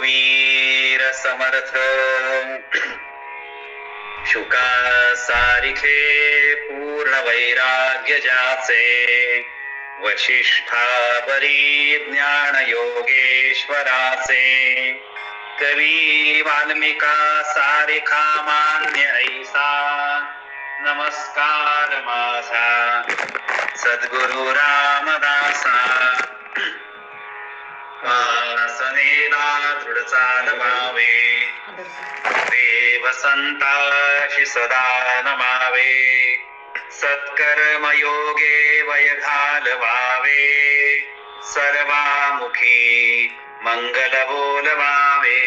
रघुवीर समर्थ शुका सारिखे पूर्ण वैराग्य ज्याचे वशिष्ठा बरी ज्ञान योगेश्वराचे कवी वाल्मिका सारिखा मान्य ऐसा नमस्कार माझा सद्गुरु रामदासा वासनेला दृढ चालवावे देव संताशी सदा नमावे सत्कर्म योगे वय घालवावे सर्वामुखी मंगल बोलवावे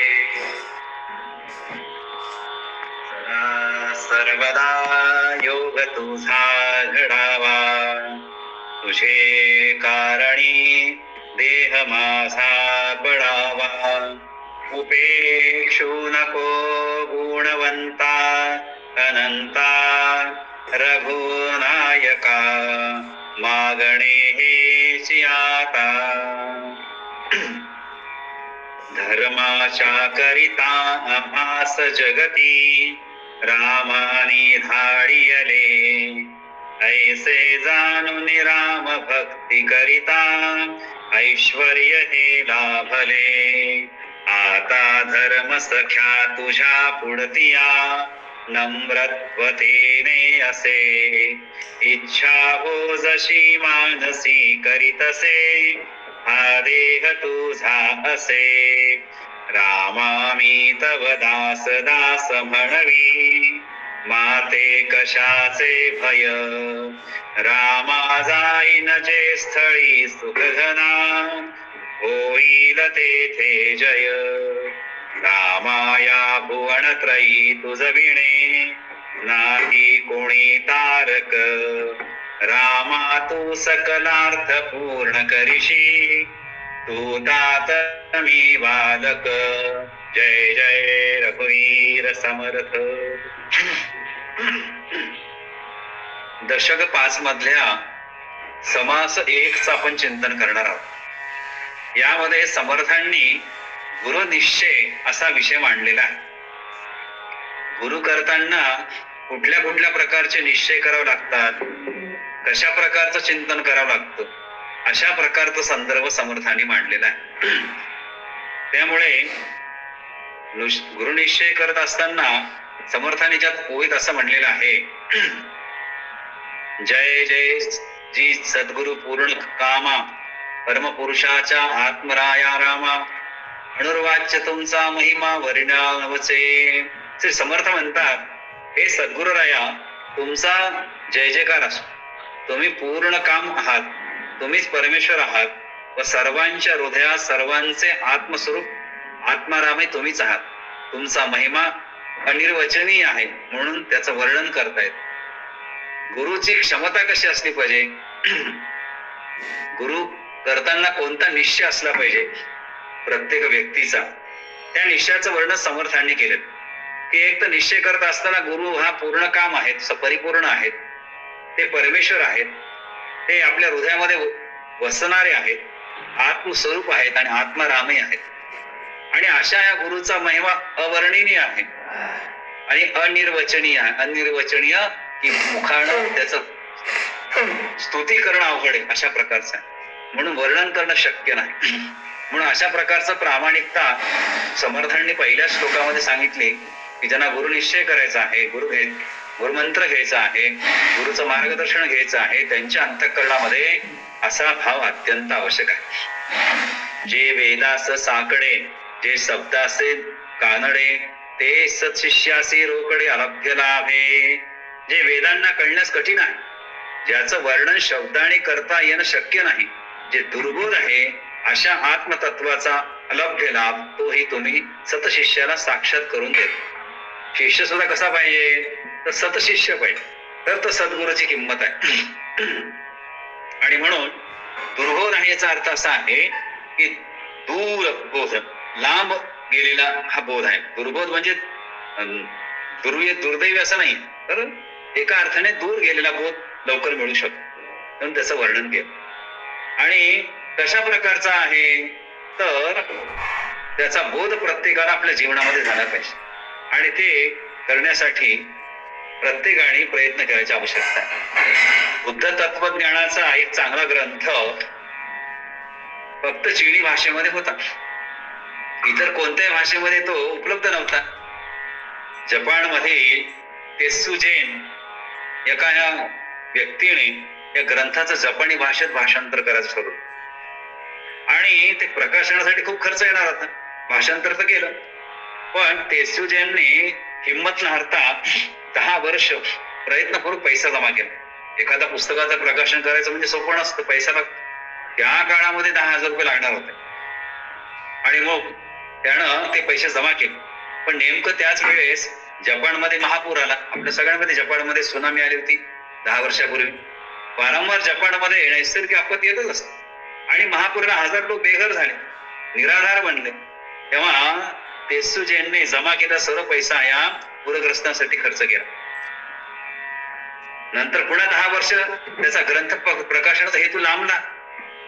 सर्वदा योग तुझा घडावा तुझे कारणी देह माझा पडावा उपेक्षू नको गुणवंता अनंता रघुनायका मागणे हेची आता धर्माच्या करिता आभास जगती रामानी धाडियले ऐसे जाणून राम भक्ती करिता ऐश्वर्य हे लाभले आता धर्म सख्या तुझ्या पुढतिया नम्रत्वतेने असे इच्छा हो जशी मानसी करीतसे हा देह तुझा असे रामा मी तव दास दास म्हणवी माते कशाचे भय रामा जाईन जे स्थळी सुखघना होईल तेथे जय रामाया भुवनत्रयी तुझ विणे नाही कोणी तारक रामा तू सकलार्थ पूर्ण करिशी तू तात मी बालक जय जय रघुवीर समर्थ. दशक 5 मधल्या समास 1चं आपण चिंतन करणार आहोत. यामध्ये समर्थांनी गुरुनिश्चय असा विषय मांडलेला आहे. गुरु करताना कुठल्या कुठल्या प्रकारचे निश्चय करावे लागतात, कशा प्रकारचं चिंतन करावं लागतं, अशा प्रकारचा संदर्भ समर्थांनी मांडलेला आहे. त्यामुळे गुरुनिश्चय करत असताना समर्थांनी ज्यात ओळीत असं म्हणलेलं आहे, जय जय जी सद्गुरु पूर्ण कामा परमपुरुषाच्या आत्मराया रामा अनुर्वाच्य तुमचा महिमा वर्णवचे. श्री समर्थ म्हणतात, हे सद्गुरु राया तुमचा जय जयकार असो. तुम्ही पूर्ण काम आहात, तुम्हीच परमेश्वर आहात व सर्वांच्या हृदयात सर्वांचे आत्मस्वरूप आत्मारामे तुम्हीच आहात. तुमचा महिमा अनिर्वचनीय आहे म्हणून त्याचं वर्णन करतायत. गुरुची क्षमता कशी असली पाहिजे, गुरु करताना कोणता निश्चय असला पाहिजे प्रत्येक व्यक्तीचा, त्या निश्चयाचं वर्णन समर्थांनी केलं की एक तर निश्चय करत असताना गुरु हा पूर्ण काम आहेत, परिपूर्ण आहेत, ते परमेश्वर आहेत, ते आपल्या हृदयामध्ये वसणारे आहेत, आत्मस्वरूप आहेत आणि आत्मारामही आहेत. आणि अशा या गुरुचा महिमा अवर्णनीय आहे आणि अनिर्वचनीय आहे. अनिर्वचनीय की मुखानं त्याचं स्तुती करणं अवघड आहे अशा प्रकारचं आहे, म्हणून वर्णन करणं शक्य नाही. म्हणून अशा प्रकारचं प्रामाणिकता समर्थांनी पहिल्या श्लोकामध्ये सांगितली की ज्यांना गुरुनिश्चय करायचा आहे, गुरुमंत्र घ्यायचा आहे, गुरुचं मार्गदर्शन घ्यायचं आहे, त्यांच्या अंतःकरणामध्ये असा भाव अत्यंत आवश्यक आहे. जे वेदास साकडे, जे शब्दासे कानडे, ते सत्शिष्यासी रोकडे अलभ्य लाभे. जे वेदांना कळण्यास कठीण आहे, ज्याचं वर्णन शब्दाने करता येणं शक्य नाही, जे दुर्बोध आहे, अशा आत्मतत्वाचा अलभ्य लाभ तोही तुम्ही सतशिष्याला साक्षात करून देता. शिष्य सुद्धा कसा पाहिजे, तर सतशिष्य पाहिजे, तर तो सद्गुरूची किंमत आहे. आणि म्हणून दुर्बोध आहे याचा अर्थ असा आहे की दूर बोध, लांब गेलेला हा बोध आहे. दुर्बोध म्हणजे दुर्दैवी असं नाही, तर एका अर्थाने दूर गेलेला बोध लवकर मिळू शकतो, म्हणून त्याचं वर्णन केलं. आणि कशा प्रकारचा आहे, तर त्याचा बोध प्रत्येकाला आपल्या जीवनामध्ये झाला पाहिजे आणि ते करण्यासाठी प्रत्येकाने प्रयत्न करायची आवश्यकता आहे. बुद्ध तत्वज्ञानाचा एक चांगला ग्रंथ फक्त चिनी भाषेमध्ये होता, इतर कोणत्याही भाषेमध्ये तो उपलब्ध नव्हता. जपानमध्ये तेत्सुजेन एका व्यक्तीने या ग्रंथाचं जपानी भाषेत भाषांतर करायचं ठरवलं आणि ते प्रकाशनासाठी खूप खर्च येणार होता. भाषांतर तर केलं, पण तेत्सुजेनने हिंमत न हरता 10 वर्ष प्रयत्न करून पैसा जमा केला. एखाद्या पुस्तकाचं प्रकाशन करायचं म्हणजे सोपं नसतं, पैसा लागतो. त्या काळामध्ये 10,000 रुपये लागणार होते आणि मग त्यानं ते पैसे जमा केले. पण नेमकं त्याच वेळेस जपानमध्ये महापूर आला. आपल्या सगळ्यांमध्ये जपानमध्ये सुनामी आली होती 10 वर्षापूर्वी. वारंवार जपानमध्ये नैसर्गिक आपत्ती येतच असते आणि महापूरला 1000 लोक बेघर झाले, निराधार बनले. तेव्हा तेत्सुजेनने जमा केलेला सर्व पैसा या पूरग्रस्तांसाठी खर्च केला. नंतर पुन्हा 10 वर्ष त्याचा ग्रंथ प्रकाशनाचा हेतू लांबला.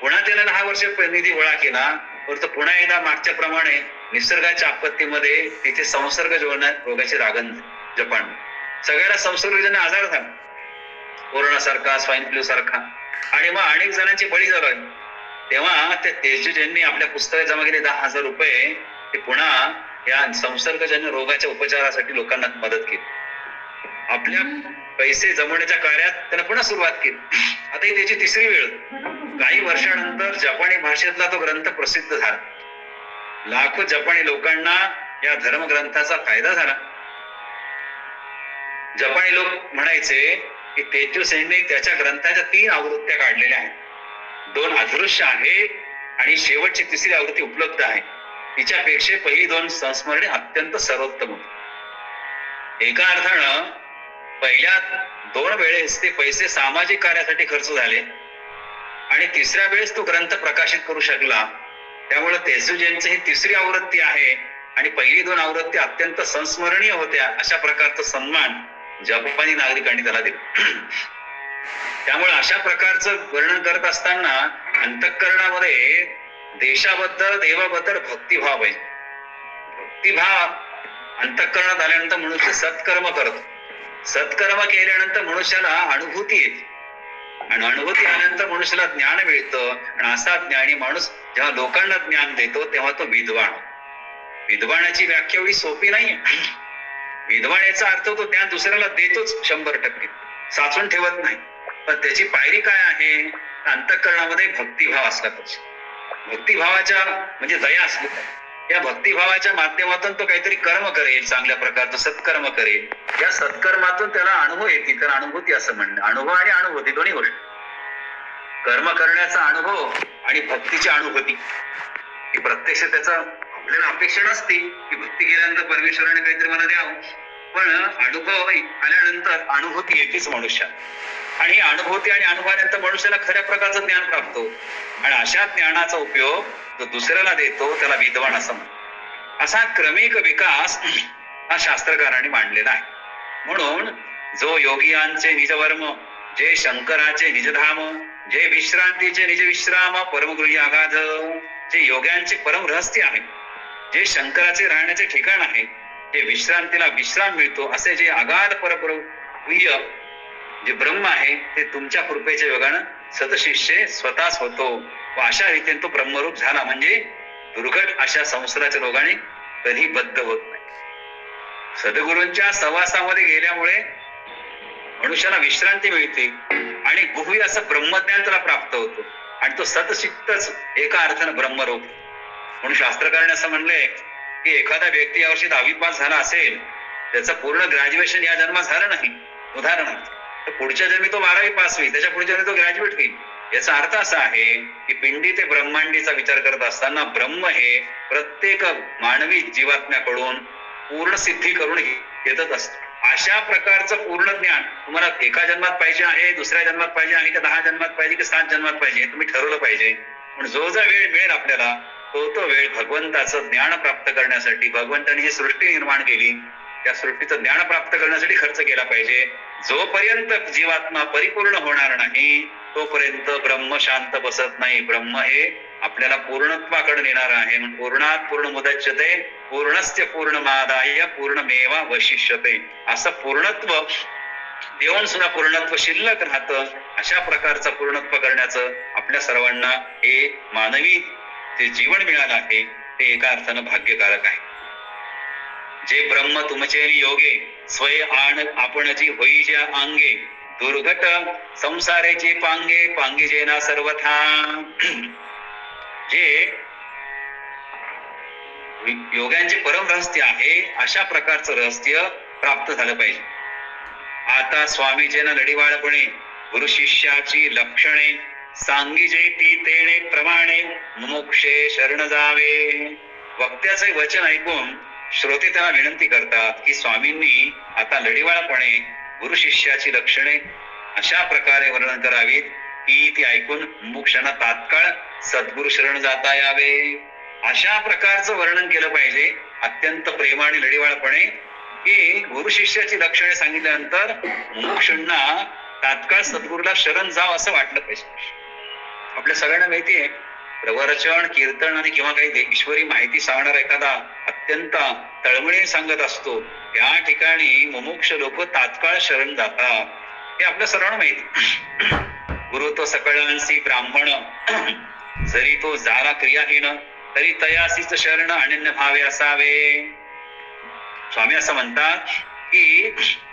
पुन्हा त्याला 10 वर्ष निधी गोळा केला. परंतु पुन्हा एकदा मागच्या प्रमाणे निसर्गाच्या आपत्तीमध्ये तिथे संसर्ग रोगाची लागण जपान सगळ्याला संसर्गजन्य आजार झाला, कोरोना सारखा, स्वाईन फ्लू सारखा, आणि मग अनेक जणांची बळी झाली. तेव्हा त्या तेत्सुजेननी आपल्या पुस्तकात जमा केले 10,000 रुपये ते पुन्हा या संसर्गजन्य रोगाच्या उपचारासाठी लोकांना मदत केली. आपल्या पैसे जमवण्याच्या कार्यात त्यानं पुन्हा सुरुवात केली. आता ही त्याची 3री वेळ. काही वर्षानंतर जपानी भाषेतला तो ग्रंथ प्रसिद्ध झाला. लाखो जपानी लोकांना या धर्मग्रंथाचा फायदा झाला. जपानी लोक म्हणायचे की तेत्सुजेनने त्याच्या ग्रंथाच्या 3 आवृत्त्या काढलेल्या आहेत. 2 अदृश्य आहे आणि शेवटची 3री आवृत्ती उपलब्ध आहे. तिच्यापेक्षा पहिली 2 संस्मरणे अत्यंत सर्वोत्तम होती. एका अर्थानं पहिल्या 2 वेळेस ते पैसे सामाजिक कार्यासाठी खर्च झाले आणि 3ऱ्या वेळेस तो ग्रंथ प्रकाशित करू शकला. त्यामुळे तेत्सुजेनची ही 3री आवृत्ती आहे आणि पहिली 2 आवृत्ती अत्यंत संस्मरणीय होत्या. अशा प्रकारचा सन्मान जपानी नागरिकांनी त्याला दिला. त्यामुळे अशा प्रकारचं वर्णन करत असताना अंतःकरणामध्ये देशाबद्दल, देवाबद्दल भक्तिभाव पाहिजे. भक्तिभाव अंतःकरणात आल्यानंतर मनुष्य सत्कर्म करतो. सत्कर्म केल्यानंतर मनुष्याला अनुभूती येते आणि अनुभूती आल्यानंतर मनुष्याला ज्ञान मिळतं आणि असा ज्ञानी माणूस जेव्हा लोकांना ज्ञान देतो तेव्हा तो विद्वान. विद्वानाची व्याख्या एवढी सोपी नाहीये. विद्वान याचा अर्थ तो ज्ञान दुसऱ्याला देतोच 100%, साचून ठेवत नाही. पण त्याची पायरी काय आहे? अंतःकरणामध्ये भक्तिभाव असला पाहिजे. भक्तिभावाच्या म्हणजे दया असली पाहिजे. या भक्तिभावाच्या माध्यमातून तो काहीतरी कर्म करेल, चांगल्या प्रकारचं सत्कर्म करेल. या सत्कर्मातून त्याला अनुभव येतील, त्याला अनुभूती असं म्हणणं. अनुभव आणि अनुभूती दोन्ही गोष्टी. कर्म करण्याचा अनुभव आणि भक्तीची अनुभूती ही प्रत्यक्ष त्याचा आपल्याला अपेक्षा नसते की भक्ती केल्यानंतर परमेश्वराने काहीतरी मला द्यावं, पण अनुभव आल्यानंतर अनुभूती येतेच मनुष्यात. आणि अनुभूती आणि अनुभवानंतर मनुष्याला खऱ्या प्रकारचं ज्ञान प्राप्त होतं आणि अशा ज्ञानाचा उपयोग जो दुसऱ्याला देतो त्याला विद्वान असं म्हणतात. असा क्रमिक विकास हा शास्त्रकारांनी मांडलेला आहे. म्हणून जो योगियांचे निजवर्म, जे शंकराचे निजधाम, जे विश्रांतीचे निज विश्राम, परमगृही अगाध, जे योग्यांचे परम रहस्य आहे, जे शंकराचे राहण्याचे ठिकाण आहे, जे विश्रांतीला विश्राम मिळतो, असे जे अगाध परमगृह्य जे ब्रह्म आहे ते तुमच्या कृपेच्या योगानं सतशिष्य स्वतःच होतो व अशा रीतीने तो ब्रह्मरूप झाला. म्हणजे दुर्घट अशा संसाराच्या रोगाने कधी बद्ध होत नाही. सद्गुरूंच्या सहवासामध्ये गेल्यामुळे मनुष्याला विश्रांती मिळते आणि गुह्य असं ब्रह्मज्ञान त्याला प्राप्त होतो आणि तो सतचित्तच एका अर्थानं ब्रह्मरूप. म्हणून शास्त्रकारांनी असं म्हणलंय की एखादा व्यक्ती यावर्षी 10वी पास झाला असेल, त्याचं पूर्ण ग्रॅज्युएशन या जन्मात झालं नाही उदाहरणार्थ, तर पुढच्या जन्मी तो 12वी पास होईल, त्याच्या पुढच्या जन्मी तो ग्रॅज्युएट होईल. याचा अर्थ असा आहे की पिंडी ते ब्रह्मांडीचा विचार करत असताना ब्रह्म हे प्रत्येक मानवी जीवात्म्याकडून पूर्ण सिद्धी करून घेतच असतं. अशा प्रकारचं पूर्ण ज्ञान तुम्हाला एका जन्मात पाहिजे आहे, दुसऱ्या जन्मात पाहिजे आहे, की 10 जन्मात पाहिजे, की 7 जन्मात पाहिजे, हे तुम्ही ठरवलं पाहिजे. पण जो वेळ मिळेल आपल्याला तो वेळ भगवंताचं ज्ञान प्राप्त करण्यासाठी, भगवंताने ही सृष्टी निर्माण केली त्या सृष्टीचं ज्ञान प्राप्त करण्यासाठी खर्च केला पाहिजे. जोपर्यंत जीवात्मा परिपूर्ण होणार नाही तोपर्यंत ब्रह्म शांत बसत नाही. ब्रह्म हे आपल्याला पूर्णत्वाकडे नेणार आहे. पूर्णात पूर्णमुदच्यते पूर्णस्य पूर्णमादाय पूर्णमेवावशिष्यते. असं पूर्णत्व देऊन सुद्धा पूर्णत्व शिल्लक राहतं. अशा प्रकारचं पूर्णत्व करण्याचं आपल्या सर्वांना हे मानवी जे जीवन मिळालं आहे ते एका अर्थानं भाग्यकारक आहे. जे ब्रह्म तुमचे योगे स्वय आण आपण जी होईच्या अंगे दुर्घट संसारेचे पांगे पांगे जेना सर्वथा. जे योगांचे परम रहस्य आहे अशा प्रकारचं रहस्य प्राप्त झालं पाहिजे. आता स्वामीजींना लढीवाळपणे गुरु शिष्याची लक्षणे सांगिजे ती तेणे प्रमाणे मुमुक्षे शरण जावे. वक्त्याचे वचन ऐकून श्रोते त्यांना विनंती करतात की स्वामींनी आता लढीवाळपणे गुरु शिष्याची लक्षणे अशा प्रकारे वर्णन करावीत की ती ऐकून मुमुक्षांना तात्काळ सद्गुरु शरण जाता यावे. अशा प्रकारचं वर्णन केलं पाहिजे अत्यंत प्रेमाने लढीवाळपणे की गुरु शिष्याची लक्षणे सांगितल्यानंतर मुमुक्षांना तात्काळ सद्गुरूला शरण जाव असं वाटलं पाहिजे. आपल्या सगळ्यांना माहितीये प्रवचन कीर्तन आणि किंवा काही ईश्वरी माहिती सांगणारा एखादा अत्यंत तळमळीने सांगत असतो त्या ठिकाणी मुमुक्ष लोक तात्काळ शरण जातात. हे आपल्या सर्वांना माहिती. गुरु तो सकळांसी ब्राह्मण जरी तो जाला क्रियाहीन तरी तयासीच शरण अनन्य भावे असावे. स्वामी असं म्हणतात की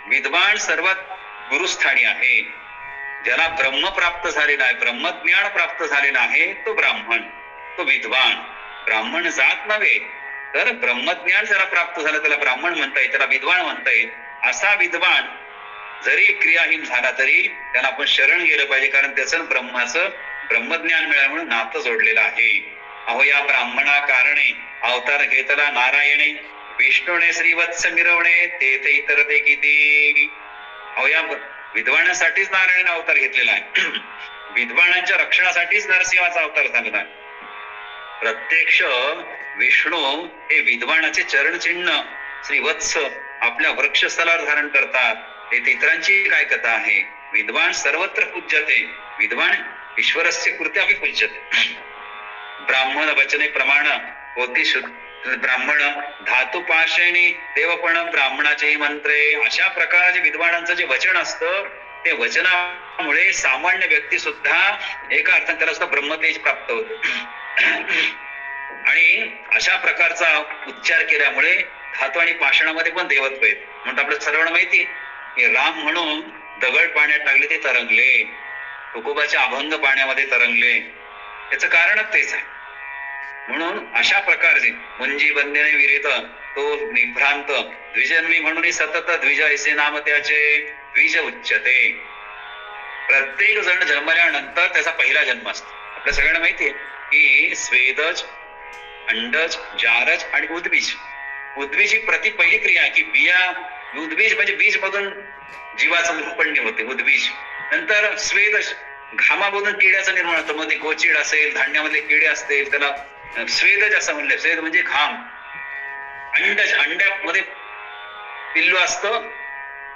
विद्वान सर्वात गुरुस्थानी आहे. ज्याला ब्रह्म प्राप्त झालेला आहे ब्रह्मज्ञान प्राप्त झालेला आहे तो ब्राह्मण तो विद्वान. ब्राह्मण जात नव्हे तर ब्रह्मज्ञान ज्याला प्राप्त झालं त्याला ब्राह्मण म्हणता येईल त्याला विद्वान म्हणता येईल. असा विद्वान जरी क्रियाहीन झाला तरी त्याला आपण शरण गेलं पाहिजे कारण त्याचं ब्रह्माचं ब्रह्मज्ञान मिळालं म्हणून नातं जोडलेलं आहे. अहो या ब्राह्मणा कारणे अवतार घेतला नारायणे विष्णूने श्रीवत्स मिरवणे ते ते इतर ते किती. अहो या विद्वानासाठीच नारायण अवतार घेतलेला आहे. विद्वानांच्या रक्षणासाठीच नरसिंहाचा अवतार झालेला आहे. प्रत्यक्ष विष्णू हे विद्वानाचे चरणचिन्ह श्रीवत्स आपल्या वृक्षस्थलावर धारण करतात. ते इतरांची काय कथा आहे. विद्वान सर्वत्र पूज्यते विद्वान ईश्वरस्य कृते अपि पूज्यते. ब्राह्मण वचने प्रमाण होती ब्राह्मण धातू पाशेणी देवपण ब्राह्मणाचे मंत्रे. अशा प्रकारचे विद्वानांचं जे वचन असतं ते वचनामुळे सामान्य व्यक्ती सुद्धा एका अर्थाने त्याला सुद्धा ब्रह्मतेज प्राप्त होत. आणि अशा प्रकारचा उच्चार केल्यामुळे धातू आणि पाषाणामध्ये पण देवत्व आहेत. म्हणून आपल्या सर्वांना माहिती की राम म्हणून दगड पाण्यात टाकले ते तरंगले. तुकोबाच्या अभंग पाण्यामध्ये तरंगले. याचं कारणच तेच आहे. म्हणून अशा प्रकारचे मुंजी बंदेने विरित तो निभ्रांत द्विजन्मी म्हणून सतत द्विज ऐसे नाम त्याचे द्विज उच्चते. प्रत्येक जण जन्मल्यानंतर त्याचा पहिला जन्म असतो. आपल्या सगळ्यांना माहितीये की स्वेदज अंडज जारज आणि उद्बीज. उद्बीज ही पहिली क्रिया आहे की बिया उद्बीज म्हणजे बीज मधून जीवाचं उत्पन्न होते उद्बीज. नंतर स्वेदज घामामधून किड्याचं निर्माण होतं. मध्ये गोचीड असेल धान्यामध्ये किडे असतील त्याला स्वेदज असं म्हणलं. स्वेद म्हणजे घाम. अंडज अंड्यामध्ये पिल्लू असतं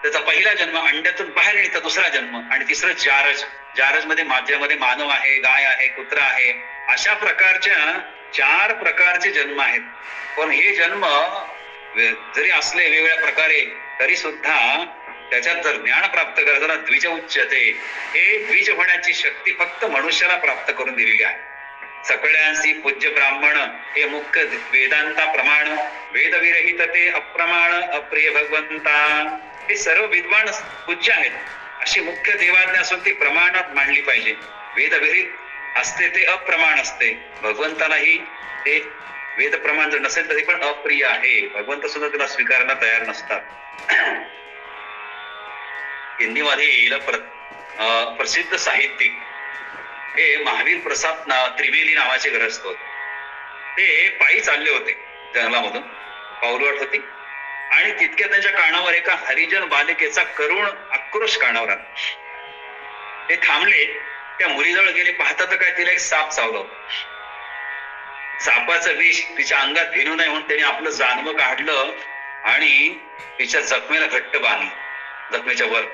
त्याचा पहिला जन्म. अंड्यातून बाहेर येतं दुसरा जन्म. आणि तिसरं जारज. जारज मध्ये माझ्यामध्ये मानव आहे गाय आहे कुत्रा आहे. अशा प्रकारच्या 4 प्रकारचे जन्म आहेत. पण हे जन्म जरी असले वेगवेगळ्या प्रकारे तरी सुद्धा त्याच्यात जर ज्ञान प्राप्त करताना द्विज उच्चते. हे द्विज होण्याची शक्ती फक्त मनुष्याला प्राप्त करून दिलेली आहे. सकळ्यांसी पूज्य ब्राह्मण हे मुख्य वेदांता प्रमाण वेदविरहित ते अप्रमाण अप्रिय भगवंता. हे सर्व विद्वान पूज्य आहेत. अशी मुख्य देवाज्ञा असून ती प्रमाणात मांडली पाहिजे. वेदविरहित असते ते अप्रमाण असते. भगवंतालाही ते वेद प्रमाण जर नसेल तरी पण अप्रिय आहे. भगवंत सुद्धा त्याला स्वीकारायला तयार नसतात. हिंदीमध्ये प्रसिद्ध साहित्यिक हे महावीर प्रसाद त्रिवेदी नावाचे ग्रस्त होते. ते पायी चालले होते जंगलामधून. पाऊलवाट होती आणि तितक्या त्यांच्या कानावर एका हरिजन बालिकेचा करुण आक्रोश कानावर आला. ते थांबले. त्या मुलीजवळ गेले. पाहता तर काय तिला एक साप चावला होता. सापाचं विष तिच्या अंगात भिनू नये म्हणून त्याने आपलं जानवं काढलं आणि तिच्या जखमेला घट्ट बांधलं. जखमेच्या वर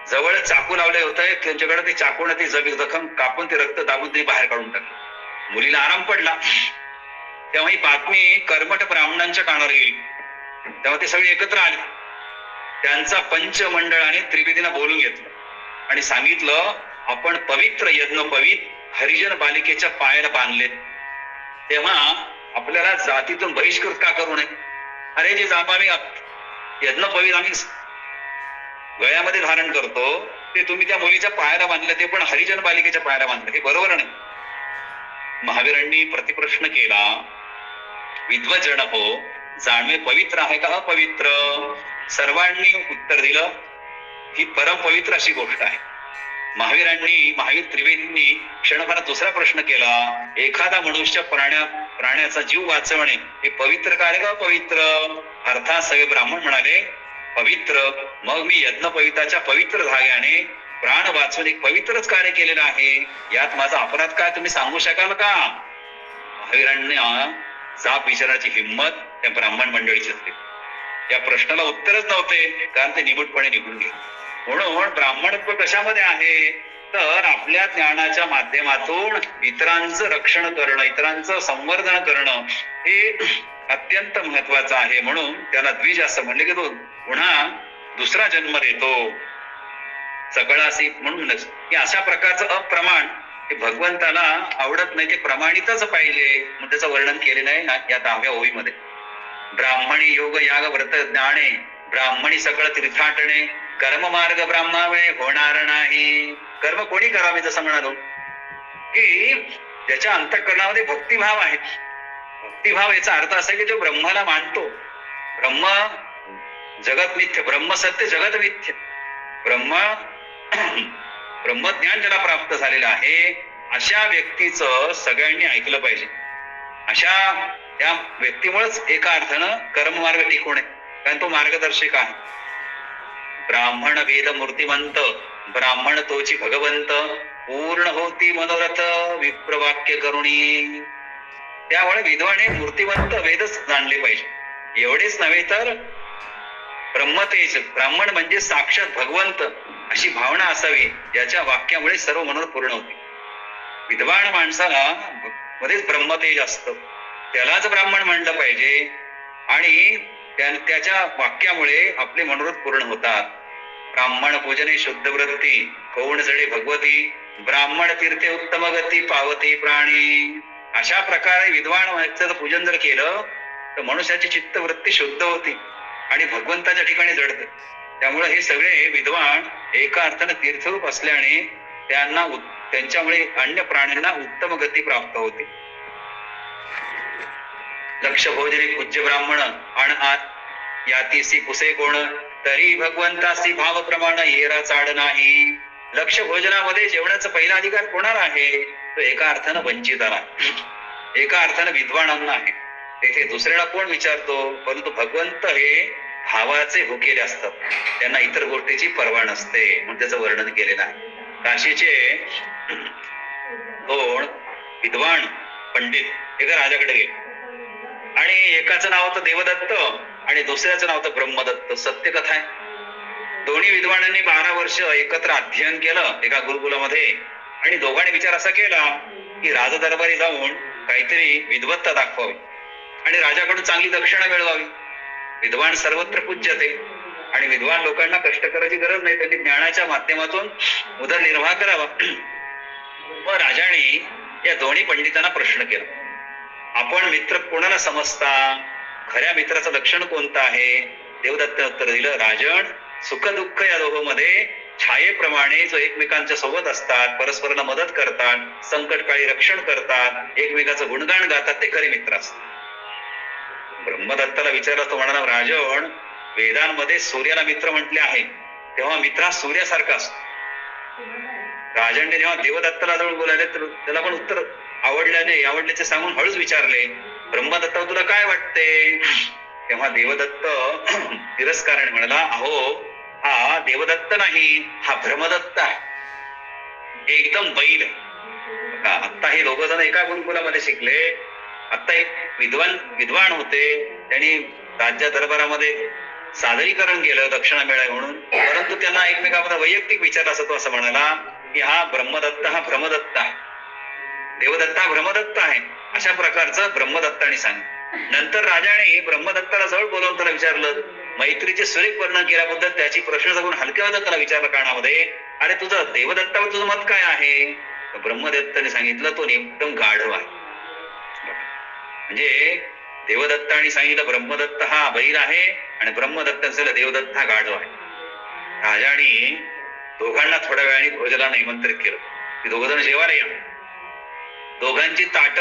जवळ चाकू लावले होते त्यांच्याकडे. ते चाकून ती जखम कापून ते रक्त दाबून ते बाहेर काढून टाकलं. मुलीला आराम पडला. तेव्हा ही बातमी कर्मठ ब्राह्मणांच्या कानावर गेली. तेव्हा ते सगळे एकत्र आले. त्यांचा पंचमंडळाने त्रिवेदींना बोलून घेतलं आणि सांगितलं, आपण पवित्र यज्ञोपवीत हरिजन बालिकेच्या पायाला बांधले, तेव्हा आपल्याला जातीतून बहिष्कृत का करू नये? अरे जे जात आम्ही यज्ञोपवीत आम्ही गळ्यामध्ये धारण करतो ते तुम्ही त्या मुलीच्या पायाला बांधलं, ते पण हरिजन बालिकेच्या पायाला बांधलं, हे बरोबर नाही. महावीरांनी प्रतिप्रश्न केला, विद्वजन हो, जाणवे पवित्र आहे का अपवित्र? सर्वांनी उत्तर दिलं, ही परम पवित्र अशी गोष्ट आहे. महावीर त्रिवेदींनी क्षणभरात दुसरा प्रश्न केला, एखादा मनुष्य प्राण्याचा जीव वाचवणे हे पवित्र कार्य का अपवित्र? अर्थात सगळे ब्राह्मण म्हणाले, पवित्र. मग मी यज्ञोपवीताच्या पवित्र धाग्याने प्राण वाचवून एक पवित्रच कार्य केलेलं आहे, यात माझा अपराध काय तुम्ही सांगू शकाल का? महावीरांना जाब विचारण्याची हिंमत त्या ब्राह्मण मंडळीची असते. या प्रश्नाला उत्तरच नव्हते, कारण ते निमूटपणे निघून गेले. म्हणून ब्राह्मणत्व कशामध्ये आहे? तर आपल्या ज्ञानाच्या माध्यमातून इतरांचं रक्षण करणं, इतरांचं संवर्धन करणं हे अत्यंत महत्वाचं आहे. म्हणून त्याला द्विज असं म्हणले की तो पुन्हा दुसरा जन्म देतो सकळासी. म्हणूनच की अशा प्रकारचं अप्रमाण हे भगवंताला आवडत नाही, ते प्रमाणितच पाहिजे. मग त्याचं वर्णन केलेलं आहे या 10व्या ओळीमध्ये. ब्राह्मणी योग याग व्रत ज्ञाने, ब्राह्मणी सकळ तीर्थाटणे, कर्म मार्ग ब्राह्मणामुळे होणार नाही. कर्म कोणी करावे? जसं म्हणालो की ज्याच्या अंतःकरणामध्ये भक्तिभाव आहे. भक्तिभाव याचा अर्थ असा की जो ब्रह्माला मानतो, ब्रह्म जगत मिथ्य, ब्रह्म सत्य जगत मिथ्य, ब्रह्मज्ञान ज्याला प्राप्त झालेलं आहे, अशा व्यक्तीचं सगळ्यांनी ऐकलं पाहिजे. अशा त्या व्यक्तीमुळेच एका अर्थानं कर्ममार्ग टिकवणे, कारण तो मार्गदर्शक आहे. ब्राह्मण वेद मूर्तिमंत, ब्राह्मण तोची भगवंत, पूर्ण होती मनोरथ विप्रवाक्य करुणी. त्यामुळे विद्वाने मूर्तिमंत वेदच जाणले पाहिजे. एवढेच नव्हे तर ब्रह्मतेज, ब्राह्मण म्हणजे साक्षात भगवंत अशी भावना असावी, ज्याच्या वाक्यामुळे सर्व मनोरथ पूर्ण होते. विद्वान माणसाला मध्येच ब्रह्मतेज असतं, त्यालाच ब्राह्मण म्हणलं पाहिजे आणि त्याच्या वाक्यामुळे आपले मनोरथ पूर्ण होतात. ब्राह्मण पूजने शुद्ध वृत्ती, कोण जडे भगवती, ब्राह्मण तीर्थे उत्तम गती पावती प्राणी. अशा प्रकारे विद्वान माणसाचं पूजन जर केलं तर मनुष्याची चित्तवृत्ती शुद्ध होती आणि भगवंताच्या ठिकाणी जडते. त्यामुळे हे सगळे विद्वान एका अर्थाने तीर्थरूप असल्याने त्यांच्यामुळे अन्य प्राण्यांना उत्तम गती प्राप्त होते. लक्ष भोजने पूज्य ब्राह्मण आणि यातीसी कुसे कोण, तरी भगवंतासी भाव प्रमाण येरा चाड नाही. लक्ष भोजनामध्ये जेवणाचा पहिला अधिकार कोणाला आहे? तो एका अर्थानं वंचिताला, एका अर्थानं विद्वानांना आहे. तेथे दुसऱ्याला कोण विचारतो? परंतु भगवंत हे भावाचे भुकेले असतात, त्यांना इतर गोष्टीची पर्वा नसते, म्हणून त्याचं वर्णन केलेलं आहे. काशीचे 2 विद्वान पंडित एका राजाकडे गेले आणि एकाचं नाव होतं देवदत्त आणि दुसऱ्याचं नाव होतं ब्रह्मदत्त. सत्य कथा आहे. दोन्ही विद्वानांनी 12 वर्ष एकत्र अध्ययन केलं एका गुरुकुलामध्ये आणि दोघांनी विचार असा केला की राजदरबारी जाऊन काहीतरी विद्वत्ता दाखवावी आणि राजाकडून चांगली दक्षिणा मिळवावी. विद्वान सर्वत्र पूज्यते आणि विद्वान लोकांना कष्ट करायची गरज नाही, त्यांनी ज्ञानाच्या माध्यमातून उदरनिर्वाह करावा. व राजाने या दोन्ही पंडितांना प्रश्न केला, आपण मित्र कोणाला समजता? खऱ्या मित्राचं लक्षण कोणतं आहे? देवदत्त उत्तर दिलं, राजन, सुख दुःख या दोघांमध्ये छायेप्रमाणे जो एकमेकांच्या सोबत असतात, परस्परांना मदत करतात, संकटकाळी रक्षण करतात, एकमेकाचं गुणगान गातात, ते खरे मित्र असतात. ब्रह्मदत्ताला विचारला, तो म्हणाला, राजन, वेदांमध्ये सूर्याला मित्र म्हटले आहे, तेव्हा मित्र हा सूर्यासारखा असतो. राजांनी जेव्हा देवदत्ताला जवळ बोलायले तर त्याला पण उत्तर आवडल्याचे सांगून हळूच विचारले, ब्रह्मदत्ता, तुला काय वाटते? तेव्हा देवदत्त तिरस्काराने म्हणाला, अहो, हा देवदत्त नाही, हा भ्रमदत्त आहे, एकदम बैल. आता हे दोघ जण एका गुरुकुलामध्ये शिकले. आता एक विद्वान होते, त्यांनी राज्य दरबारामध्ये सादरीकरण केलं दक्षिणा मिळावी म्हणून, परंतु त्यांना एकमेकांमध्ये वैयक्तिक विचार असतो. असं म्हणाला की हा ब्रह्मदत्त हा भ्रमदत्त आहे. देवदत्ता ब्रह्मदत्त आहे, अशा प्रकारचं ब्रह्मदत्ताने सांगितलं. नंतर राजाने ब्रह्मदत्ताला जवळ बोलावून त्याला विचारलं, मैत्रीचे सुरेख वर्णन केल्याबद्दल त्याची प्रश्न करून हलक्या वाटत त्याला विचारलं कानामध्ये, अरे तुझं देवदत्तावर तुझं मत काय आहे? ब्रह्मदत्ताने सांगितलं, तो एकदम गाढव आहे. म्हणजे देवदत्ताने सांगितलं ब्रह्मदत्त हा बैल आहे आणि ब्रह्मदत्ताचं देवदत्त हा गाढव आहे. राजाने दोघांना थोड्या वेळाने भोजनाला निमंत्रित केलं की दोघ जण जेवायला या. दोघांची ताट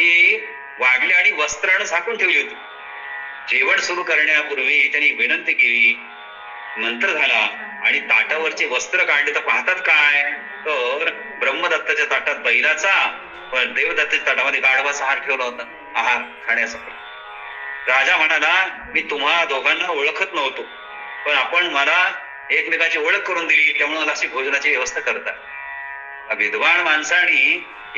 ही वाढली आणि वस्त्रानं झाकून ठेवली होती. जेवण सुरू करण्यापूर्वी त्यांनी विनंती केली, मंत्र झाला आणि ताटावरचे वस्त्र काढले तर पाहतात काय, तर ब्रह्मदत्ताच्या ताटात बैलाचा, पण देवदत्ताच्या ताटामध्ये गाढवाचा हार ठेवला होता, आहार खाण्याचा. राजा म्हणाला, मी तुम्हा दोघांना ओळखत नव्हतो, पण आपण मला एकमेकाची ओळख करून दिली, त्यामुळे मला अशी भोजनाची व्यवस्था करतात. विद्वान माणसाने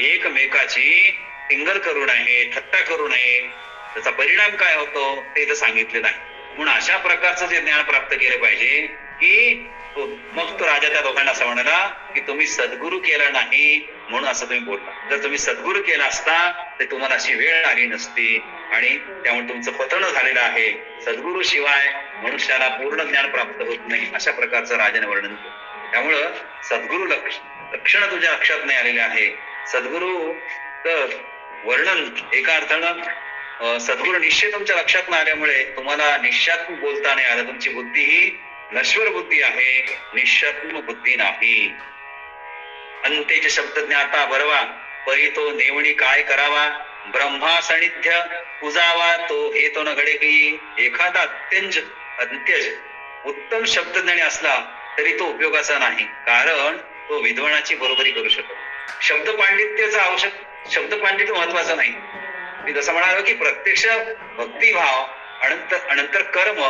एकमेकाची टिंगल करू नये, थट्टा करू नये, त्याचा परिणाम काय होतो ते इथं सांगितलेलं आहे. म्हणून अशा प्रकारचं जे ज्ञान प्राप्त केलं पाहिजे की मग तो राजा त्या दोघांना असं म्हणाला की तुम्ही सद्गुरु केला नाही म्हणून असं तुम्ही बोलला. जर तुम्ही सद्गुरु केला असता तर तुम्हाला अशी वेळ आली नसती आणि त्यामुळे तुमचं पतन झालेलं आहे. सद्गुरु शिवाय मनुष्याला पूर्ण ज्ञान प्राप्त होत नाही, अशा प्रकारचं राजाने वर्णन केलं. त्यामुळं सद्गुरु लक्षण तुझ्या लक्षात नाही आलेले आहे. सद्गुरु वर्णन एका अर्थानं सद्गुरु निश्चय तुमच्या लक्षात न आल्यामुळे तुम्हाला निश्चयात्मक बोलता नाही आलं. तुमची बुद्धी ही नश्वर बुद्धी आहे, निश्चयात्मक बुद्धी नाही. अंतेचे शब्द ज्ञाता बरवा, परी तो नेवणी काय करावा, ब्रह्मा सानिध्य पूजावा तो हे तो न घडे काही. एखादा अंत्यज उत्तम शब्दज्ञानी असला तरी तो उपयोगाचा नाही, कारण तो विद्वानाची बरोबरी करू शकतो. शब्द पांडित्याचा आवश्यक, शब्द पांडित्य महत्वाचं नाही. मी जसं म्हणालो की प्रत्यक्ष भक्तिभाव, अनंतर कर्म,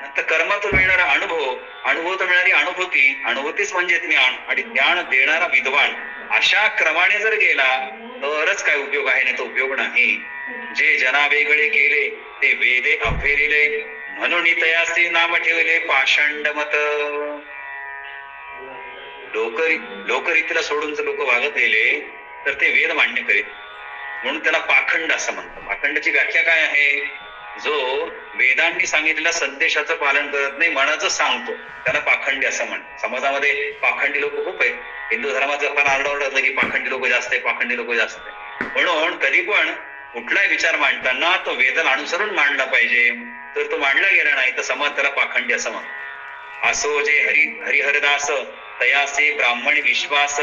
नंतर कर्मातून मिळणारा अनुभव, अनुभवातून मिळणारी अनुभूती, अनुभूतीच म्हणजे ज्ञान, आणि ज्ञान देणारा विद्वान, अशा क्रमाने जर गेला तरच काय उपयोग आहे, नाही तो उपयोग नाही. जे जना वेगळे केले ते वेदे अफेरिले, म्हणून तयासी नाम ठेवले पाषांड मत. लोकरीतीला सोडून जर लोक वागत गेले तर ते वेद मान्य करीत, म्हणून त्याला पाखंड असं म्हणतात. पाखंडाची व्याख्या काय आहे? जो वेदांनी सांगितलेल्या संदेशाचं पालन करत नाही, मनाचं सांगतो, त्याला पाखंडी असं म्हणतात. समाजामध्ये पाखंडी लोक खूप आहेत. हिंदू धर्माचं फार आरडाओरड असलं की पाखंडी लोक जास्त आहे, पाखंडी लोक जास्त आहे. म्हणून कधी पण कुठलाही विचार मांडताना तो वेदाला अनुसरून मांडला पाहिजे. तर तो मांडला गेला नाही तर समाज त्याला पाखंडी असं म्हणतो. असो जे हरिहरदास तयासे ब्राह्मण विश्वास,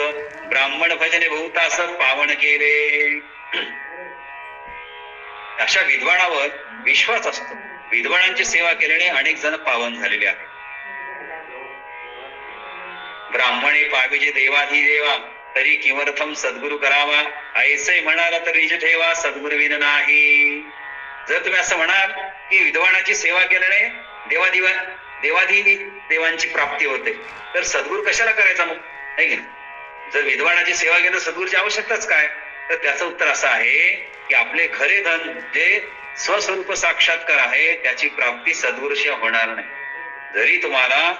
ब्राह्मण भजने बहुतास पावन केले. अशा विद्वानावर विश्वास असतो. विद्वानांची सेवा केल्याने अनेक जण पावन झालेले आहेत. ब्राह्मणे पाविजे देवाधी देवा, तरी किमर्थम सद्गुरु करावा, ऐसे म्हणाला तर निज ठेवा सद्गुरु विन नाही. जर तुम्ही असं म्हणाल की विद्वानाची सेवा केल्याने देवाधी देवांची प्राप्ती होते, तर सद्गुरु कशाला करायचा मग, आहे की नाही? जर विद्वानाची सेवा केली तर सद्गुरूची आवश्यकताच काय? तर त्याचं उत्तर असं आहे की आपले खरे धन जे स्वस्वरूप साक्षात्कार आहे त्याची प्राप्ती सद्गुरूशिवाय होणार नाही. जरी तुम्हाला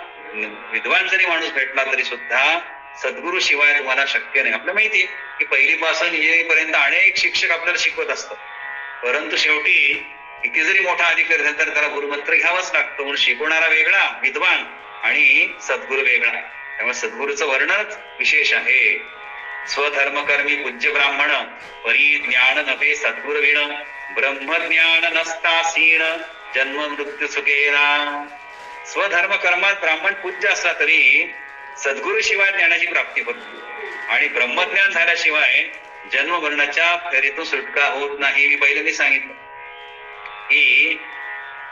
विद्वान जरी माणूस भेटला तरी सुद्धा सद्गुरू शिवाय तुम्हाला शक्य नाही. आपल्याला माहिती आहे की पहिलीपासून इंजिनिअरिंग अनेक शिक्षक आपल्याला शिकवत असतात, परंतु शेवटी किती जरी मोठा अधिकारी झाला तर त्याला गुरुमंत्र घ्यावाच लागतो. म्हणून शिकवणारा वेगळा विद्वान आणि सद्गुरू वेगळा. त्यामुळे सद्गुरूचं वर्णनच विशेष आहे. स्वधर्मकर्मी पूज्य ब्राह्मण, परी ज्ञान नव्हे सद्गुरु विण, ब्रह्मज्ञान नसता सीण, जन्म मृत्यू सुखेना. स्वधर्म कर्मात ब्राह्मण पूज्य असला तरी सद्गुरू शिवाय ज्ञानाची प्राप्ती होत आणि ब्रह्मज्ञान झाल्याशिवाय जन्म मरणाच्या फेरीतून सुटका होत नाही. मी पहिल्यांदा सांगितलं की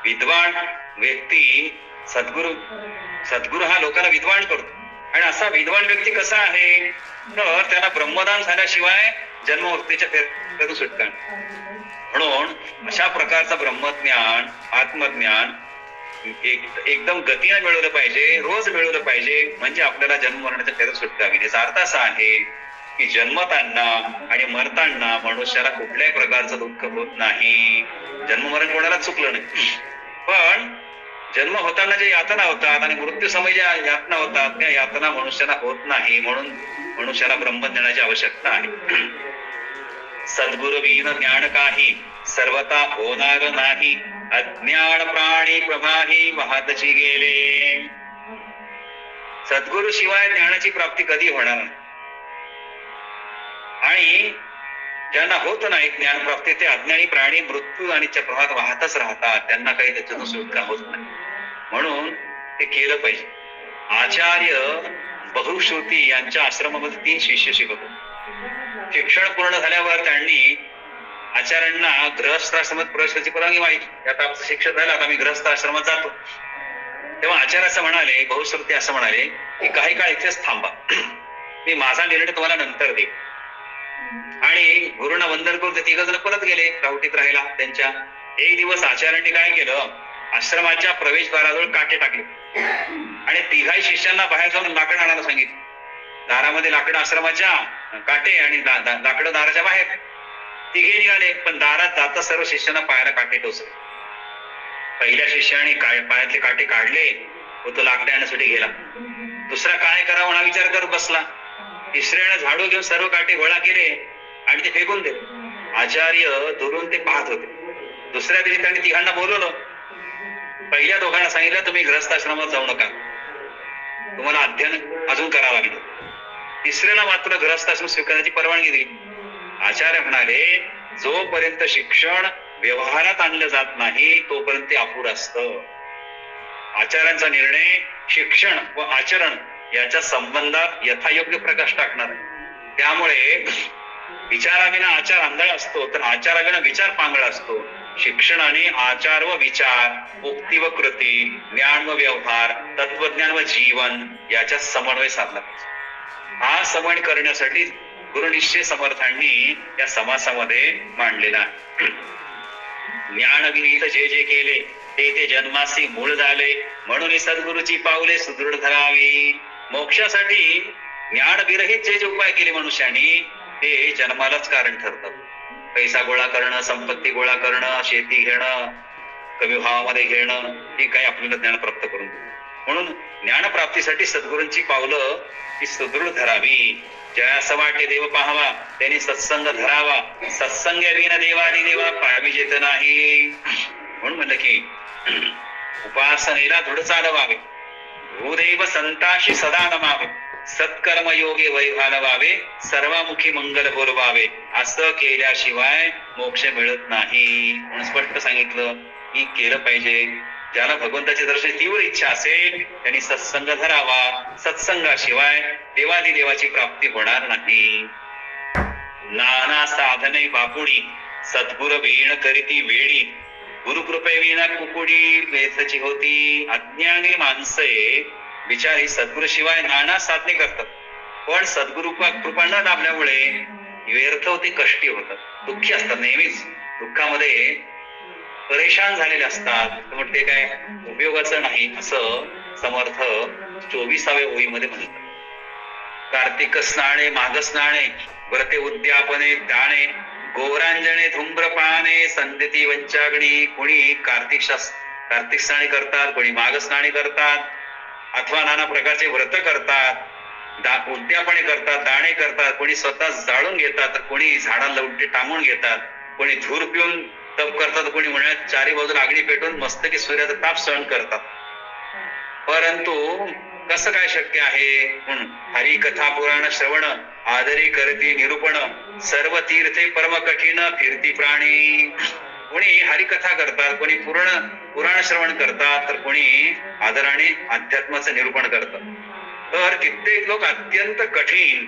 विद्वान व्यक्ती सद्गुरू हा लोकांना विद्वान करतो. आणि असा विद्वान व्यक्ती कसा आहे तर त्याला ब्रह्मदान झाल्याशिवाय जन्म मृत्यूच्या फेरीतून सुटका. म्हणून अशा प्रकारचं ब्रह्मज्ञान, आत्मज्ञान एकदम गतीने मिळवलं पाहिजे, रोज मिळवलं पाहिजे, म्हणजे आपल्याला जन्म मरणाच्या फेरीत सुटका होईल. याचा अर्थ असा आहे की जन्मताना आणि मरताना मनुष्याला कुठल्याही प्रकारचं दुःख होत नाही. जन्म मरण कोणाला चुकलं नाही, पण जन्म होताना जे यातना होतात आणि मृत्यू समय ज्या यातना होतात त्या यातना मनुष्याला होत नाही, म्हणून मनुष्याला ब्रह्मज्ञानाची आवश्यकता आहे. सद्गुरु विन ज्ञान काही सर्वता होणार नाही, अज्ञान प्राणी प्रभाही वाहतची गेले. सद्गुरु शिवाय ज्ञानाची प्राप्ती कधी होणार नाही. आणि ज्यांना होत नाही ज्ञान प्राप्ती ते अज्ञानी प्राणी मृत्यू आणि प्रवाहात वाहतच राहतात, त्यांना काही त्याच्यातून सुटका होत नाही. म्हणून ते केलं पाहिजे. आचार्य बहुश्रुती यांच्या आश्रमामध्ये 3 शिष्य शिकत होते. शिक्षण पूर्ण झाल्यावर त्यांनी आचार्यांना गृहस्थाश्रमात प्रवेश करायची परवानगी मागितली. आता आमचं शिक्षण झालं, आता आम्ही गृहस्थाश्रमात जातो. तेव्हा आचार्य असं म्हणाले, बहुश्रुती असं म्हणाले की काही काळ इथेच थांबा, मी माझा निर्णय तुम्हाला नंतर देईन. आणि गुरुंना वंदन करून ते 3 जण परत गेले राहुटीत राहायला त्यांच्या. एक दिवस आचार्यांनी काय केलं, आश्रमाच्या प्रवेशद्वाराजवळ काटे टाकले आणि 3 शिष्यांना बाहेर जाऊन लाकडं आणायला सांगितलं. दारामध्ये लाकडं आश्रमाच्या काटे आणि लाकडं दाराच्या बाहेर. 3 निघाले, पण दारात जाता सर्व शिष्यांना पायाला काटे टोचले. पहिल्या शिष्याने पायातले काटे काढले व तो लाकडे आणण्यासाठी गेला. दुसरा काय करावा हा विचार करत बसला. तिसऱ्याने झाडू घेऊन सर्व काटे गोळा केले आणि ते फेकून दिले. आचार्य दुरून ते पाहत होते. दुसऱ्या दिवशी त्यांनी 3 बोलवलं. पहिल्या 2 सांगितलं तुम्ही गृहस्थाश्रमात जाऊ नका, तुम्हाला अध्ययन अजून करावं लागेल. तिसऱ्याला मात्र गृहस्थाश्रम स्वीकारण्याची परवानगी दिली. आचार्य म्हणाले जोपर्यंत शिक्षण व्यवहारात आणलं जात नाही तोपर्यंत ते अपुरं असतं. आचार्यांचा निर्णय शिक्षण व आचरण याच्या संबंधात यथायोग्य प्रकाश टाकणार आहे. त्यामुळे विचाराविना आचार आंधळा असतो, तर आचाराविना विचार पांगळा असतो. शिक्षणाने आचार व विचार, उक्ती व कृती, ज्ञान व व्यवहार, तत्वज्ञान व जीवन याच्या समन्वय साधला पाहिजे. हा समन्वय करण्यासाठी गुरुनिश्चय समर्थांनी या समासामध्ये मांडलेला आहे. ज्ञानविनीत जे जे केले ते ते जन्मासी मूळ झाले, म्हणून सद्गुरूची पावले सुदृढ धरावी. मोक्षासाठी ज्ञान विरहित जे जे उपाय केले मनुष्याने ते जन्मालाच कारण ठरतात. पैसा गोळा करणं, संपत्ती गोळा करणं, शेती घेणं, कमी भावामध्ये घेणं, हे काही आपल्याला ज्ञान प्राप्त करून देतं. म्हणून ज्ञानप्राप्तीसाठी सद्गुरूंची पावलं ती सुदृढ धरावी. ज्यास वाटे देव पाहावा त्यांनी सत्संग धरावा, सत्संग विना देवादी देवा पाहावी जेत नाही. म्हणून म्हणलं की उपासनेला दृढ चालवावे, भूदेव संताशी सदा नमावे, सत्कर्म योगे वैभालवावे, सर्वामुखी मंगल बोलवावे. असं केल्याशिवाय मोक्ष मिळत नाही. म्हणून स्पष्ट सांगितलं की केलं पाहिजे. ज्याला भगवंताचे दर्शन तीव्र इच्छा असेल त्यांनी सत्संग धरावा. सत्संगाशिवाय देवादी देवाची प्राप्ती होणार नाही. नाना साधने बापुडी सद्गुर वीण करीती वेळी, गुरुकृपे विना कुकुडी वेचची होती. अज्ञानी माणसे बिचारी सद्गुरु शिवाय नाना साधने करतात, पण सद्गुरु कृपा न लाभल्यामुळे व्यर्थ होते, कष्टी होतात, दुःखी असतात, नेहमीच दुःखामध्ये परेशान झालेले असतात. त्यामुळे ते काय उपयोगाचं नाही असं समर्थ 24व्या ओळीमध्ये म्हणतात. कार्तिक स्नाने माघ स्नाने व्रते उद्यापने दाणे, गोरांजने धूम्रपाने संध्यती वंचागणी. कोणी कार्तिक स्नाने करतात, कोणी माघ स्नाने करतात, अथवा नाना प्रकारचे व्रत करतात, उद्यापने करतात, दाणे करतात, कोणी स्वतः जाळून घेतात, तर कोणी झाडाला उलटे टांगून घेतात, कोणी धूर पिऊन तप करतात, कोणी उन्हाळ्यात 4 बाजूला आगणी पेटून मस्तकी सूर्याचा ताप सहन करतात. परंतु कसं काय शक्य आहे? म्हणून हरी कथा पुराण श्रवण आदरी करती निरूपण, सर्व तीर्थे परम कठीण फिरती प्राणी. कोणी हरिकथा करतात, कोणी पुराण श्रवण करतात, तर कोणी आदराने अध्यात्माचं निरूपण करतात. तर कित्येक लोक अत्यंत कठीण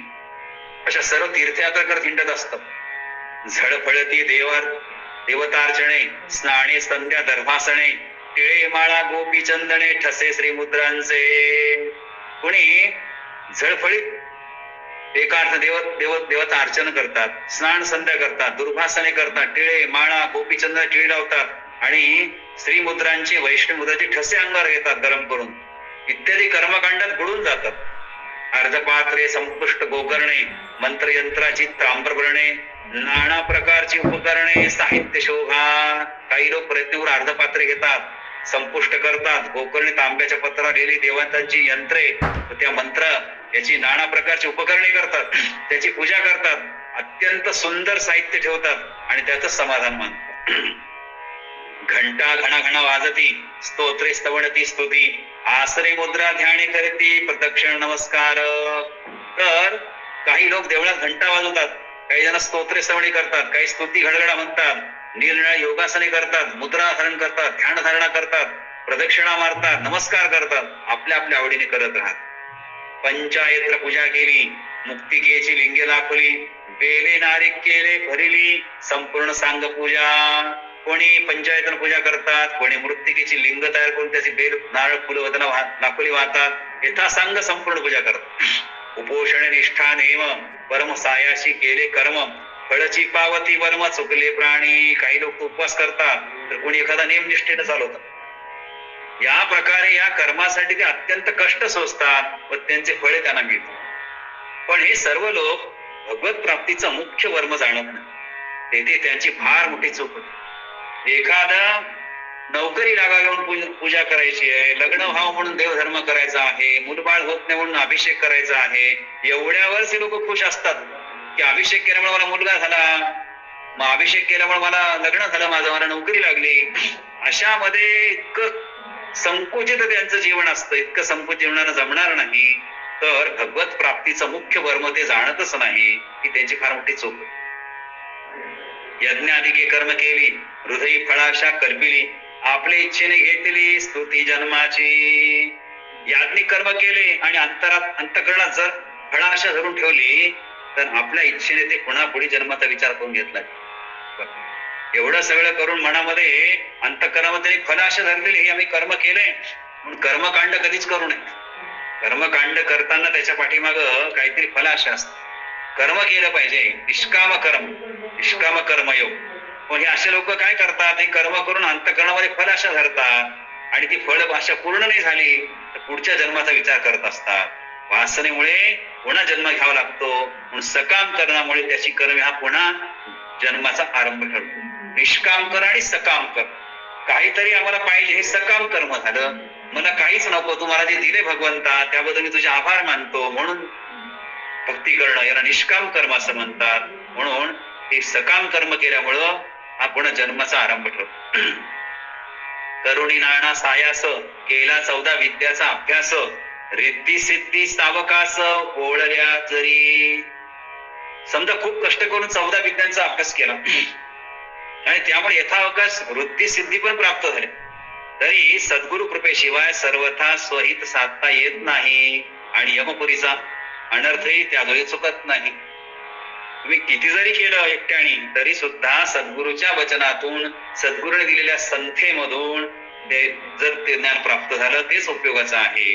अशा सर्व तीर्थयात्रा करत हिंडत असतात. झळफळती देवतार्चने, स्नाने संध्या दर्भासणे, टिळे माळा गोपी चंदने, ठसे श्रीमुद्रांचे. कोणी झळफळीत एकार्थ देवता अर्चन करतात, स्नान संध्या करतात, दुर्भासने करतात, टिळे माळा गोपीचंद्र टिळी लावतात आणि श्रीमुद्रांचे वैष्णव मुद्राचे ठसे अंगावर घेतात गरम करून, इत्यादी कर्मकांडात बुडून जातात. अर्धपात्रे संपुष्ट गोकर्णे, मंत्रयंत्राची ताम्रपर्णे, नाना प्रकारची उपकरणे, साहित्य शोभा. काही लोक प्रयत्नावर अर्धपात्रे घेतात, संपुष्ट करतात. गोकर्णी तांब्याच्या पत्रावर लिहिली देवतांची यंत्रे, त्या मंत्र याची नाना प्रकारची उपकरणे करतात, त्याची पूजा करतात, अत्यंत सुंदर साहित्य ठेवतात आणि त्याचं समाधान मानतात. घंटा घणाघणा वाजती, स्तोत्रे स्तवणती स्तुती, आसरे मुद्रा ध्याने करती, प्रदक्षिण नमस्कार. तर काही लोक देवळात घंटा वाजवतात, काही जण स्तोत्रे स्तवणी करतात, काही स्तुती घडघडा म्हणतात, निरनिळ्या योगासने करतात, मुद्रा धारण करतात, ध्यान धारणा करतात, प्रदक्षिणा मारतात, नमस्कार करतात, आपल्या आपल्या आवडीने करत राहतात. पंचायत्र पूजा केली, मुक्तिकेची लिंगे दाखवली, बेले नारिक केले भरिली, संपूर्ण सांग पूजा. कोणी पंचायतन पूजा करतात, कोणी मृत्तिकेची लिंग तयार करून त्याची बेल नारळ फुलं दाखवली वाहतात, यथासांग संपूर्ण पूजा करतात. उपोषण निष्ठा नेम परम सायाशी केले कर्म, फळची पावती वर्म चुकले प्राणी. काही लोक उपवास करतात, तर कोणी एखादा नेम निष्ठेनं चालवतात. या प्रकारे या कर्मासाठी ते अत्यंत कष्ट सोसतात व त्यांचे फळे त्यांना मिळतात. पण हे सर्व लोक भगवत प्राप्तीचं मुख्य वर्म जाणत नाही. तेथे त्यांची फार मोठी चूक होती. एखादा नोकरी लागावी म्हणून पूजा करायची आहे, लग्न व्हावं म्हणून देवधर्म करायचा आहे, मुलबाळ होत नाही म्हणून अभिषेक करायचा आहे, एवढ्यावरच हे लोक खुश असतात की अभिषेक केल्यामुळे मला मुलगा झाला, मग अभिषेक केल्यामुळे मला लग्न झालं, माझं मला नोकरी लागली. अशामध्ये इतकं संकुचित त्यांचं जीवन असतं, इतकं संकुचित जीवनानं जमणार नाही. तर भगवत प्राप्तीचं मुख्य वर्म ते जाणतच नाही, ही त्यांची फार मोठी चूक. यज्ञाधिके कर्म केली, हृदयी फळाशा कल्पिली, आपल्या इच्छेने घेतली स्तुती जन्माची. याज्ञिक कर्म केले आणि अंतकरणात जर फळाशा धरून ठेवली, तर आपल्या इच्छेने ते पुन्हा पुढे जन्माचा विचार करून घेतला. एवढं सगळं करून मनामध्ये अंतकरणामध्ये फलाशा धरलेली, हे आम्ही कर्म केलंय म्हणून कर्मकांड कधीच करू नये. कर्मकांड करताना त्याच्या पाठीमाग काहीतरी फलाशा असते. कर्म केलं पाहिजे, निष्काम कर्मयोग. पण हे असे लोक काय करतात, हे कर्म करून अंतकरणामध्ये फलाशा धरतात आणि ती फळ भाषा पूर्ण नाही झाली तर पुढच्या जन्माचा विचार करत असतात. वासनेमुळे पुन्हा जन्म घ्यावा लागतो, म्हणून सकाम करण्यामुळे त्याची कर्म हा पुन्हा जन्माचा आरंभ ठरतो. निष्काम कर आणि सकाम कर. काहीतरी आम्हाला पाहिजे, हे सकाम कर्म झालं. मला काहीच नको, तू मला जे दिले भगवंता त्याबद्दल मी तुझे आभार मानतो म्हणून भक्ती करणं, याला निष्काम कर्म असं म्हणतात. म्हणून हे सकाम कर्म केल्यामुळं हा पुन्हा जन्माचा आरंभ ठरतो. करुणी नाना सायास केला 14 विद्याचा अभ्यास, रिद्धी सिद्धी सावकास ओळल्या जरी. समजा खूप कष्ट करून 14 विद्यांचा अभ्यास केला आणि त्यामुळे यथावकाश वृद्धी सिद्धी पण प्राप्त झाली, तरी सद्गुरु कृपेशिवाय सर्वथा स्वहित साधता येत नाही आणि यमपुरीचा अनर्थही त्याद्वारे चुकत नाही. तुम्ही किती जरी केलं एकट्याने तरी सुद्धा सद्गुरूच्या वचनातून, सद्गुरूने दिलेल्या संथेमधून ते जर ते ज्ञान प्राप्त झालं तेच उपयोगाचं आहे.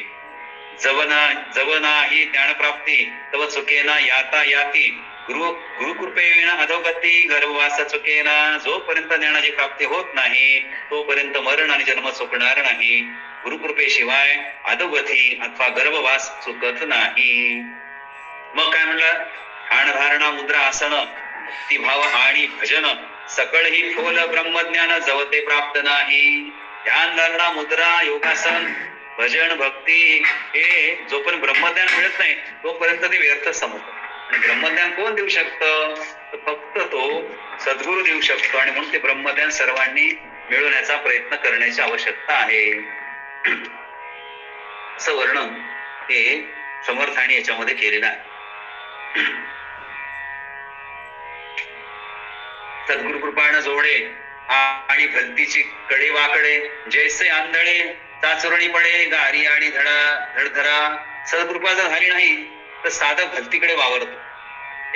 जवना ही ज्ञानप्राप्ती तव चुकेना याता याती, गुरुकृपेविना अधोगती गर्भवास चुकेना. जोपर्यंत ज्ञानाची प्राप्ती होत नाही तोपर्यंत मरण आणि जन्म चुकणार नाही. गुरुकृपेशिवाय अधोगती अथवा गर्भवास चुकत नाही. मग काय म्हणलं, ध्यान धारणा मुद्रा आसन भक्तिभाव आणि भजन सकळ ही फोल ब्रह्मज्ञान जवते प्राप्त नाही. ध्यान धारणा मुद्रा योगासन भजन भक्ती हे जोपर्यंत ब्रह्मज्ञान मिळत नाही तोपर्यंत ते व्यर्थ समजतं. आणि ब्रह्मज्ञान कोण देऊ शकतं, तर फक्त तो सद्गुरू देऊ शकतो. आणि म्हणून ते ब्रह्मज्ञान सर्वांनी मिळवण्याचा प्रयत्न करण्याची आवश्यकता आहे. असं वर्णन हे समर्थाने याच्यामध्ये केलेलं आहे. सद्गुरु कृपाण जोडे आणि भक्तीची कडे वाकडे, जैसे आंधळे चाचुरणी पडे गारी आणि धडधरा. सद्गुरुपा जर झाली नाही तर साधक भक्तीकडे वावरतो.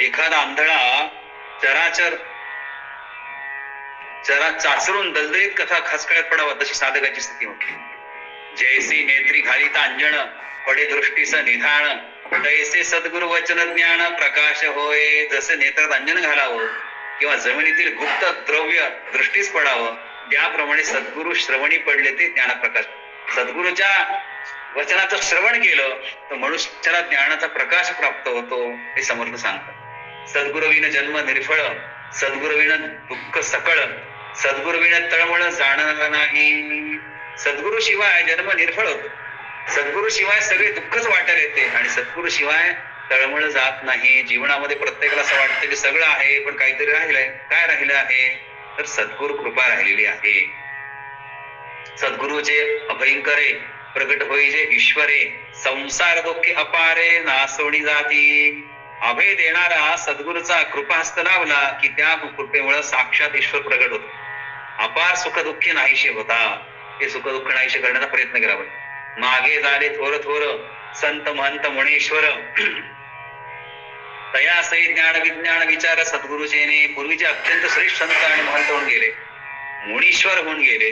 एखादा आंधळा चरा चाचरून दलदलीत कथा खासकळ्यात पडावा तशी साधकाची स्थिती होती. जैसी नेत्री घालित अंजन पडे दृष्टीस निधान, तैसे सद्गुरु वचन ज्ञान प्रकाश होय. जसे नेत्रात अंजन घालावं किंवा जमिनीतील गुप्त द्रव्य दृष्टीस पडावं त्याप्रमाणे सद्गुरु श्रवणी पडले ते ज्ञानप्रकाश. सद्गुरूच्या वचनाचं श्रवण केलं तर मनुष्याला ज्ञानाचा प्रकाश प्राप्त होतो हे समर्थ सांगतात. सद्गुरुविन जन्म निर्फळ, सद्गुरुविन दुःख सकळ, सद्गुरुविन तळमळ जाणणार नाही. सद्गुरु शिवाय जन्म निर्फळ होतो. सद्गुरु शिवाय सगळे दुःखच वाटायला येते आणि सद्गुरु शिवाय तळमळ जात नाही. जीवनामध्ये प्रत्येकाला असं वाटतं की सगळं आहे पण काहीतरी राहिलंय. काय राहिलं आहे तर सद्गुरु कृपा राहिलेली आहे. सद्गुरुचे अभयंकरे प्रगट होई जे ईश्वरे, संसार दुःखी अपारे नासोणी जाती. अभय देणारा सद्गुरूचा कृपाहस्त लावला की त्या कृपेमुळे साक्षात ईश्वर प्रगट होतो. अपार सुख दुःखी नाहीशे होता. हे सुख दुःख नाहीशे करण्याचा प्रयत्न केला पाहिजे. मागे झाले थोर थोर संत महंत मुनीश्वर, तया सही ज्ञान विज्ञान विचार सद्गुरुचेने. पूर्वीचे अत्यंत श्रेष्ठ संत आणि महंत होऊन गेले, मुनीश्वर होऊन गेले.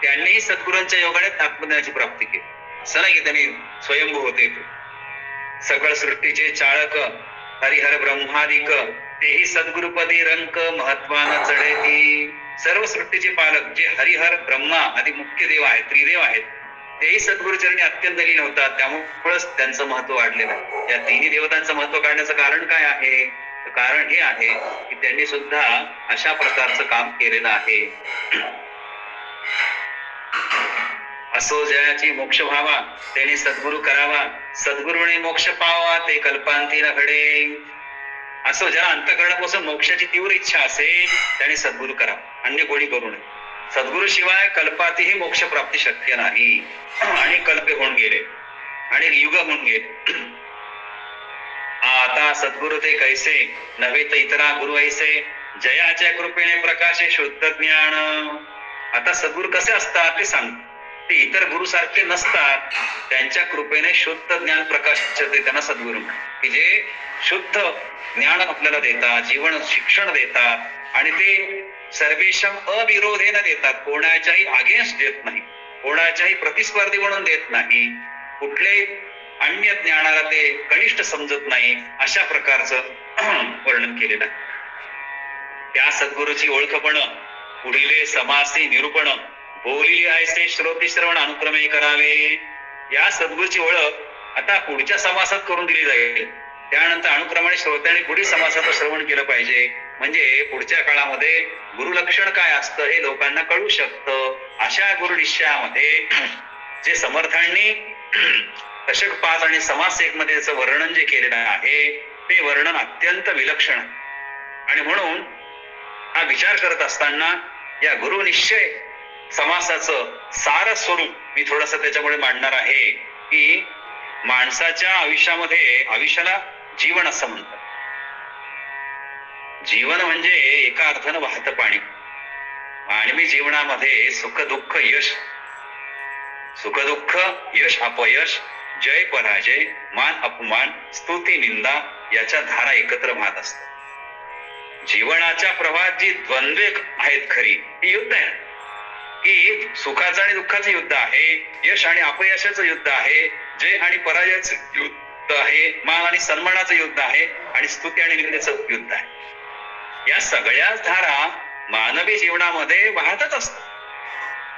त्यांनीही सद्गुरूंच्या योगाने आत्मज्ञानाची प्राप्ती केली. असं नाही की त्यांनी स्वयंभू होते. सकळ सृष्टीचे चाळक हरिहर ब्रह्मादिक, तेही सद्गुरुपदी रंक महत्वान चढेती. सर्व सृष्टीचे पालक जे हरिहर ब्रह्मा आदी मुख्य देव आहेत, त्रिदेव आहेत, तेही सद्गुरुचरणी अत्यंत लीन होतात. त्यामुळेच त्यांचं महत्व वाढलेलं आहे. या तिन्ही देवतांचं महत्व काढण्याचं कारण काय आहे? कारण हे आहे की त्यांनी सुद्धा अशा प्रकारचं काम केलेलं आहे. असो जयाची मोक्ष व्हावा त्याने सद्गुरु करावा, सद्गुरुने मोक्ष पावा ते कल्पांती न घडे. असो ज्या अंतःकरणापासून मोक्षाची तीव्र इच्छा असेल त्याने सद्गुरु करावा, अन्य कोणी करू नये. सद्गुरु शिवाय कल्पातही मोक्ष प्राप्ती शक्य नाही. आणि कल्पे होऊन गेले आणि युग होऊन गेले. आता सद्गुरु ते कैसे नव्हे तर इतरा गुरु ऐसे, जयाच्या कृपेने प्रकाशे शुद्ध ज्ञान. आता सद्गुरु कसे असतात ते सांग. ते इतर गुरु सारखे नसतात. त्यांच्या कृपेने शुद्ध ज्ञान प्रकाशित त्यांना सद्गुरु, की जे शुद्ध ज्ञान आपल्याला देतात, जीवन शिक्षण देतात आणि ते सर्वेशम अविरोधेने देतात. कोणाच्याही अगेन्स्ट देत नाही, कोणाच्याही प्रतिस्पर्धी म्हणून देत नाही, कुठल्याही अन्य ज्ञानाला ते कनिष्ठ समजत नाही. अशा प्रकारचं वर्णन केलेलं आहे. त्या सद्गुरूची ओळखपण पुढीले समासी निरूपण, बोलिले ऐसे श्रोती श्रवण अनुक्रमे करावे. या सद्गुरूची ओळख आता पुढच्या समासात करून दिली जाईल. त्यानंतर अनुक्रमाने श्रोत्याने पुढील समासाचं श्रवण केलं पाहिजे. म्हणजे पुढच्या काळामध्ये गुरुलक्षण काय असतं हे लोकांना कळू शकतं. अशा गुरुनिश्चयामध्ये जे समर्थांनी दशक 5 आणि समास 1 मध्ये त्याचं वर्णन जे केलेलं आहे ते वर्णन अत्यंत विलक्षण आहे. आणि म्हणून हा विचार करत असताना या गुरुनिश्चय समासाचं सार स्वरूप मी थोडस त्याच्यामुळे मांडणार आहे की माणसाच्या आयुष्याला जीवन असं म्हणतात. जीवन म्हणजे एका अर्थानं वाहतं पाणी. मानवी जीवनामध्ये सुख दुःख यश अपयश, जय पराजय, मान अपमान, स्तुती निंदा याच्या धारा एकत्र वाहत असतात. जीवनाच्या प्रवाहात जी द्वंद्वे आहेत खरी ती युद्ध आहे. की सुखाचं आणि दुःखाचं युद्ध आहे, यश आणि अपयशाचं युद्ध आहे, जय आणि पराजयाचं युद्ध आहे, मान आणि सन्मानाचं युद्ध आहे आणि स्तुती आणि निंदेचं युद्ध आहे. या सगळ्याच धारा मानवी जीवनामध्ये वाहतच असतात.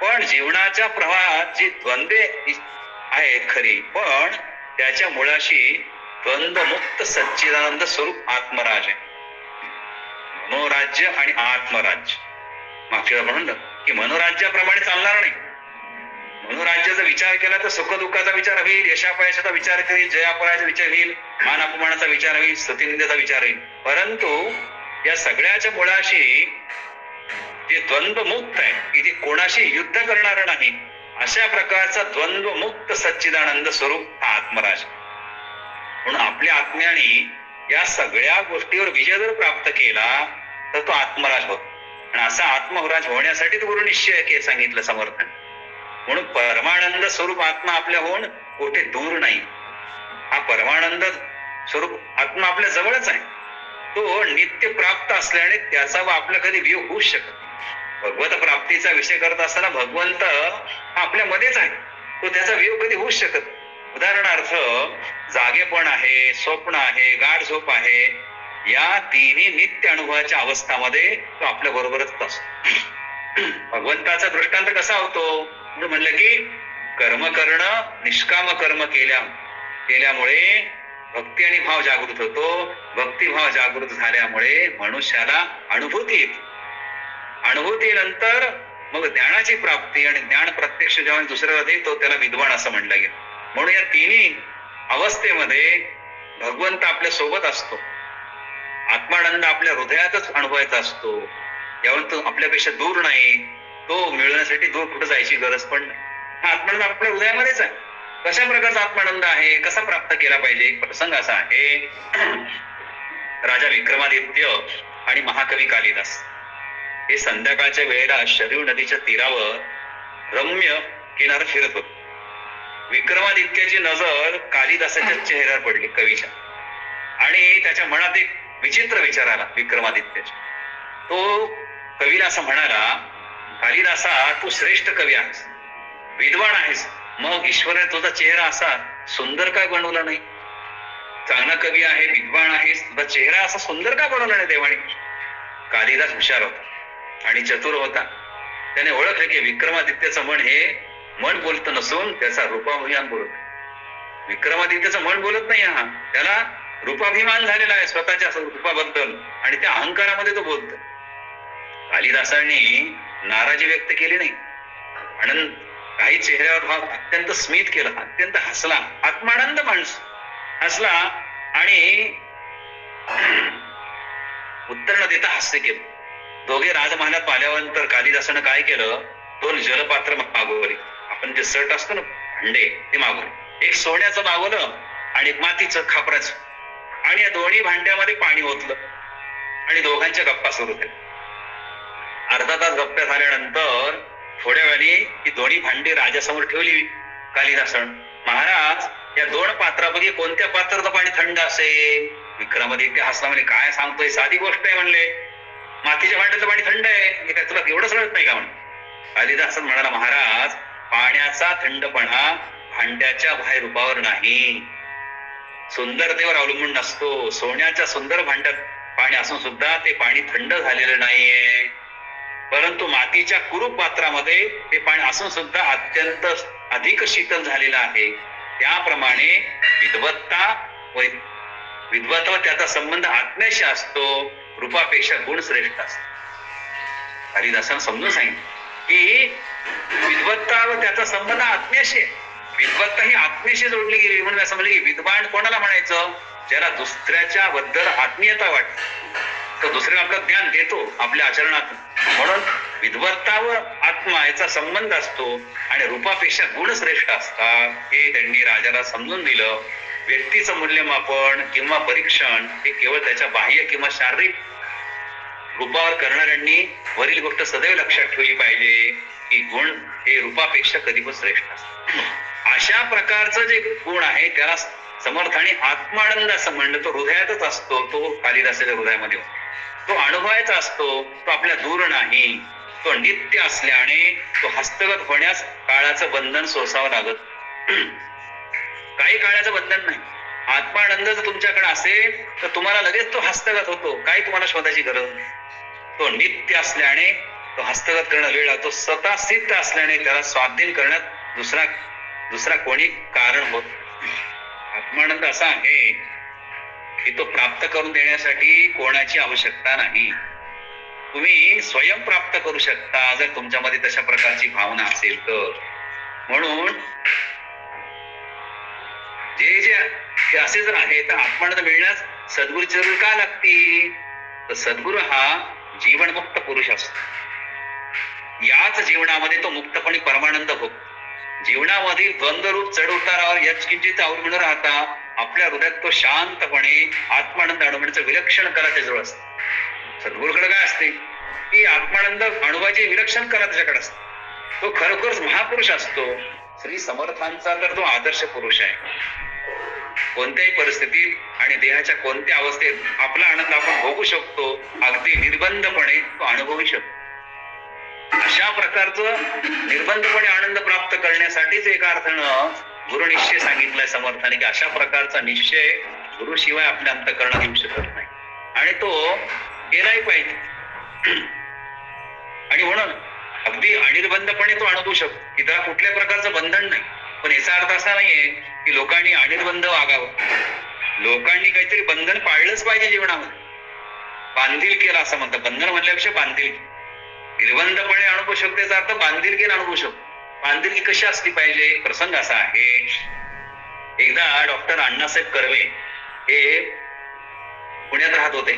पण जीवनाच्या प्रवाहात जी द्वंद्वे आहेत खरी, पण त्याच्या मुळाशी द्वंद्वमुक्त सच्चिदानंद स्वरूप आत्मराज आहे. मनोराज्य आणि आत्मराज्य. मागच्या म्हणून की मनोराज्याप्रमाणे चालणार नाही. मनोराज्याचा विचार केला तर सुख दुःखाचा विचार होईल, यशापयशाचा विचार होईल, जयापराचा विचार होईल, मान अपमानाचा विचार होईल, स्तुतिनिंदेचा विचार होईल. परंतु या सगळ्याच्या मुळाशी जे द्वंद्वमुक्त आहे की ते कोणाशी युद्ध करणार नाही, अशा प्रकारचा द्वंद्वमुक्त सच्चिदानंद स्वरूप हा आत्मराज. म्हणून आपल्या आत्म्याने या सगळ्या गोष्टीवर विजय जर प्राप्त केला तर तो आत्मराज होतो. आणि असा आत्मराज होण्यासाठी गुरुनिश्चय सांगितलं समर्थन. म्हणून परमानंद स्वरूप आत्मा आपल्या होऊन कुठे दूर नाही. हा परमानंद स्वरूप आत्मा आपल्या जवळच आहे. तो नित्य प्राप्त असल्याने त्याचा व आपला कधी वियोग होऊ शकत. भगवत प्राप्तीचा विषय करत असताना भगवंत हा आपल्या मध्येच आहे, तो त्याचा वियोग कधी होऊ शकत. उदाहरणार्थ जागेपण आहे, स्वप्न आहे, गाढ झोप आहे, या तिन्ही नित्य अनुभवाच्या अवस्थामध्ये तो आपल्या बरोबरच असतो. भगवंताचा दृष्टांत कसा होतो म्हणून म्हणलं की कर्म करणं, निष्काम कर्म केल्यामुळे भक्ती आणि भाव जागृत होतो. भक्तिभाव जागृत झाल्यामुळे मनुष्याला अनुभूती येते. अनुभूतीनंतर मग ज्ञानाची प्राप्ती आणि ज्ञान प्रत्यक्ष जेव्हा दुसऱ्याला देतो त्याला विद्वान असं म्हटलं गेलं. म्हणून या तिन्ही अवस्थेमध्ये भगवंत आपल्या सोबत असतो. आत्मानंद आपल्या हृदयातच अनुभवायचा असतो. यावरून तो आपल्यापेक्षा दूर नाही. तो मिळवण्यासाठी दूर कुठं जायची गरज पण नाही. हा आत्मानंद आपल्या हृदयामध्येच आहे. कशा प्रकारचा आत्मानंद आहे, कसा प्राप्त केला पाहिजे? एक प्रसंग असा आहे. राजा विक्रमादित्य आणि महाकवी कालिदास हे संध्याकाळच्या वेळेला शरयू नदीच्या तीरावर रम्य किनारा फिरत होते. विक्रमादित्याची नजर कालिदासाच्या चेहऱ्यावर पडली, कवीच्या, आणि त्याच्या मनात एक विचित्र विचार आला विक्रमादित्याच्या. तो कवीला असं म्हणाला, कालिदासा, तू श्रेष्ठ कवी आहेस, विद्वान आहेस, मग ईश्वराने तुझा चेहरा असा सुंदर काय बनवला नाही? चांगला कवी आहे, विद्वान आहेस, तुझा चेहरा असा सुंदर का बनवला नाही देवाने? कालिदास हुशार होता आणि चतुर होता. त्याने ओळखले की विक्रमादित्याचं मन हे मन बोलत नसून त्याचा रूपाभिमान बोलत. विक्रमादित्याचं मन बोलत नाही, हा त्याला रूपाभिमान झालेला आहे स्वतःच्या रूपाबद्दल, आणि त्या अहंकारामध्ये तो बोलतो. कालिदासांनी नाराजी व्यक्त केली नाही, आनंद काही चेहऱ्यावर भाव अत्यंत स्मित केला, अत्यंत हसला, आत्मानंद माणूस हसला आणि उत्तर न देता हास्य केलं. दोघे राजमहालात आल्यानंतर कालिदासानं काय केलं, 2 जलपात्र मागवली. आपण जे सट असतो ना, भांडे, ते मागवले. एक सोन्याचं मागवलं आणि मातीचं, खापराचं, आणि या दोन्ही भांड्यामध्ये पाणी ओतलं आणि दोघांच्या गप्पा सुरू केल्या. अर्धा तास गप्पा झाल्यानंतर थोड्या वेळाने ही दोन्ही भांडी राजासमोर ठेवली कालिदासन. महाराज, या 2 पात्रापैकी कोणत्या पात्राचं पाणी थंड असेल? विक्रमादित्य हसला, म्हणजे काय सांगतोय, साधी गोष्ट आहे म्हणले, मातीच्या भांड्याचं पाणी थंड आहे, हे काय तुला एवढंच कळत नाही का? म्हणून कालिदासन म्हणाला, महाराज, पाण्याचा थंडपणा भांड्याच्या बाहेर रूपावर नाही, सुंदरतेवर अवलंबून नसतो. सोन्याच्या सुंदर भांड्यात पाणी असून सुद्धा ते पाणी थंड झालेलं नाहीये, परंतु मातीच्या कुरूप पात्रामध्ये ते पाणी असून सुद्धा अत्यंत अधिक शीतल झालेलं आहे. त्याप्रमाणे विद्वत्ता व त्याचा संबंध आत्म्याशी असतो, रूपापेक्षा गुण श्रेष्ठ असतो. कालिदासानं समजून सांगितलं की विद्वत्ता व त्याचा संबंध आत्म्याशी आहे. विद्वत्ता ही आत्म्याशी जोडली गेली. म्हणून असं म्हणलं की विद्वान कोणाला म्हणायचं? ज्याला दुसऱ्याच्या बद्दल आत्मीयता वाटते, तो दुसऱ्याला आपलं ज्ञान देतो आपल्या आचरणातून. म्हणून विद्वत्ता व आत्मा याचा संबंध असतो आणि रूपापेक्षा गुण श्रेष्ठ असतात, हे त्यांनी राजाला समजून दिलं. व्यक्तीचं मूल्यमापन किंवा परीक्षण हे केवळ त्याच्या बाह्य किंवा शारीरिक रूपावर करणाऱ्यांनी वरील गोष्ट सदैव लक्षात ठेवली पाहिजे की गुण हे रूपापेक्षा कधी पण श्रेष्ठ असतात. अशा प्रकारचं जे गुण आहे त्याला समर्थाने आत्मानंद असं म्हणलं. तो हृदयातच असतो, तो कालिदासाच्या हृदयामध्ये तो अनुभवायचा असतो, तो आपल्या दूर नाही, तो नित्य असल्याने तो हस्तगत होण्यास काळाचं बंधन सोसावं लागत. काही काळाचं बंधन नाही. आत्मानंद जर तुमच्याकडे असेल तर तुम्हाला लगेच तो हस्तगत होतो, काही तुम्हाला शोधायची गरज नाही. तो नित्य असल्याने तो हस्तगत करणं वेळ लागतो. स्वतः सिद्ध असल्याने त्याला स्वाधीन करण्यात दुसरा कोणी कारण होत. आत्मानंद असा आहे की तो प्राप्त करून देण्यासाठी कोणाची आवश्यकता नाही. तुम्ही स्वयं प्राप्त करू शकता जर तुमच्यामध्ये तशा प्रकारची भावना असेल तर. म्हणून जे असे जर आहे तर आत्मानंद मिळण्यास सद्गुरूची जरूर का लागते? तर सद्गुरू हा जीवनमुक्त पुरुष असतो. याच जीवनामध्ये तो मुक्तपणे परमानंद होतो. जीवनामधील द्वंद्वरूप चढ उतारावर यत्किंचित अवलंबून राहता आपल्या हृदयात तो शांतपणे आत्मानंद अनुभवण्याचं विलक्षण कला त्याजवळ असतं. सद्गुरूकडे काय असते की आत्मानंद अनुभवाची विलक्षण कला त्याच्याकडे असते. तो खरोखरच महापुरुष असतो. श्री समर्थांचा तर तो आदर्श पुरुष आहे. कोणत्याही परिस्थितीत आणि देहाच्या कोणत्या अवस्थेत आपला आनंद आपण भोगू शकतो, अगदी निर्बंधपणे तो अनुभवू शकतो. अशा प्रकारचं निर्बंधपणे आनंद प्राप्त करण्यासाठीच एका अर्थानं गुरुनिश्चय सांगितलाय समर्थाने की अशा प्रकारचा निश्चय गुरुशिवाय आपल्या अंतःकरणात येऊ शकत नाही आणि तो केलाही पाहिजे. आणि म्हणून अगदी अनिर्बंधपणे तो अनुभवू शकतो की त्याला कुठल्या प्रकारचं बंधन नाही. पण याचा अर्थ असा नाहीये की लोकांनी अनिर्बंध वागावं. लोकांनी काहीतरी बंधन पाळलंच पाहिजे जीवनामध्ये. बांधील केला असं म्हणतात. बंधन म्हणल्यापेक्षा बांधील. निर्बंधपणे अनुभवू शकतो याचा अर्थ बांधिलकीने अनुभवू शकतो. बांधिलकी कशी असली पाहिजे? प्रसंग असा आहे, एकदा डॉक्टर अण्णासाहेब कर्वे हे पुण्यात राहत होते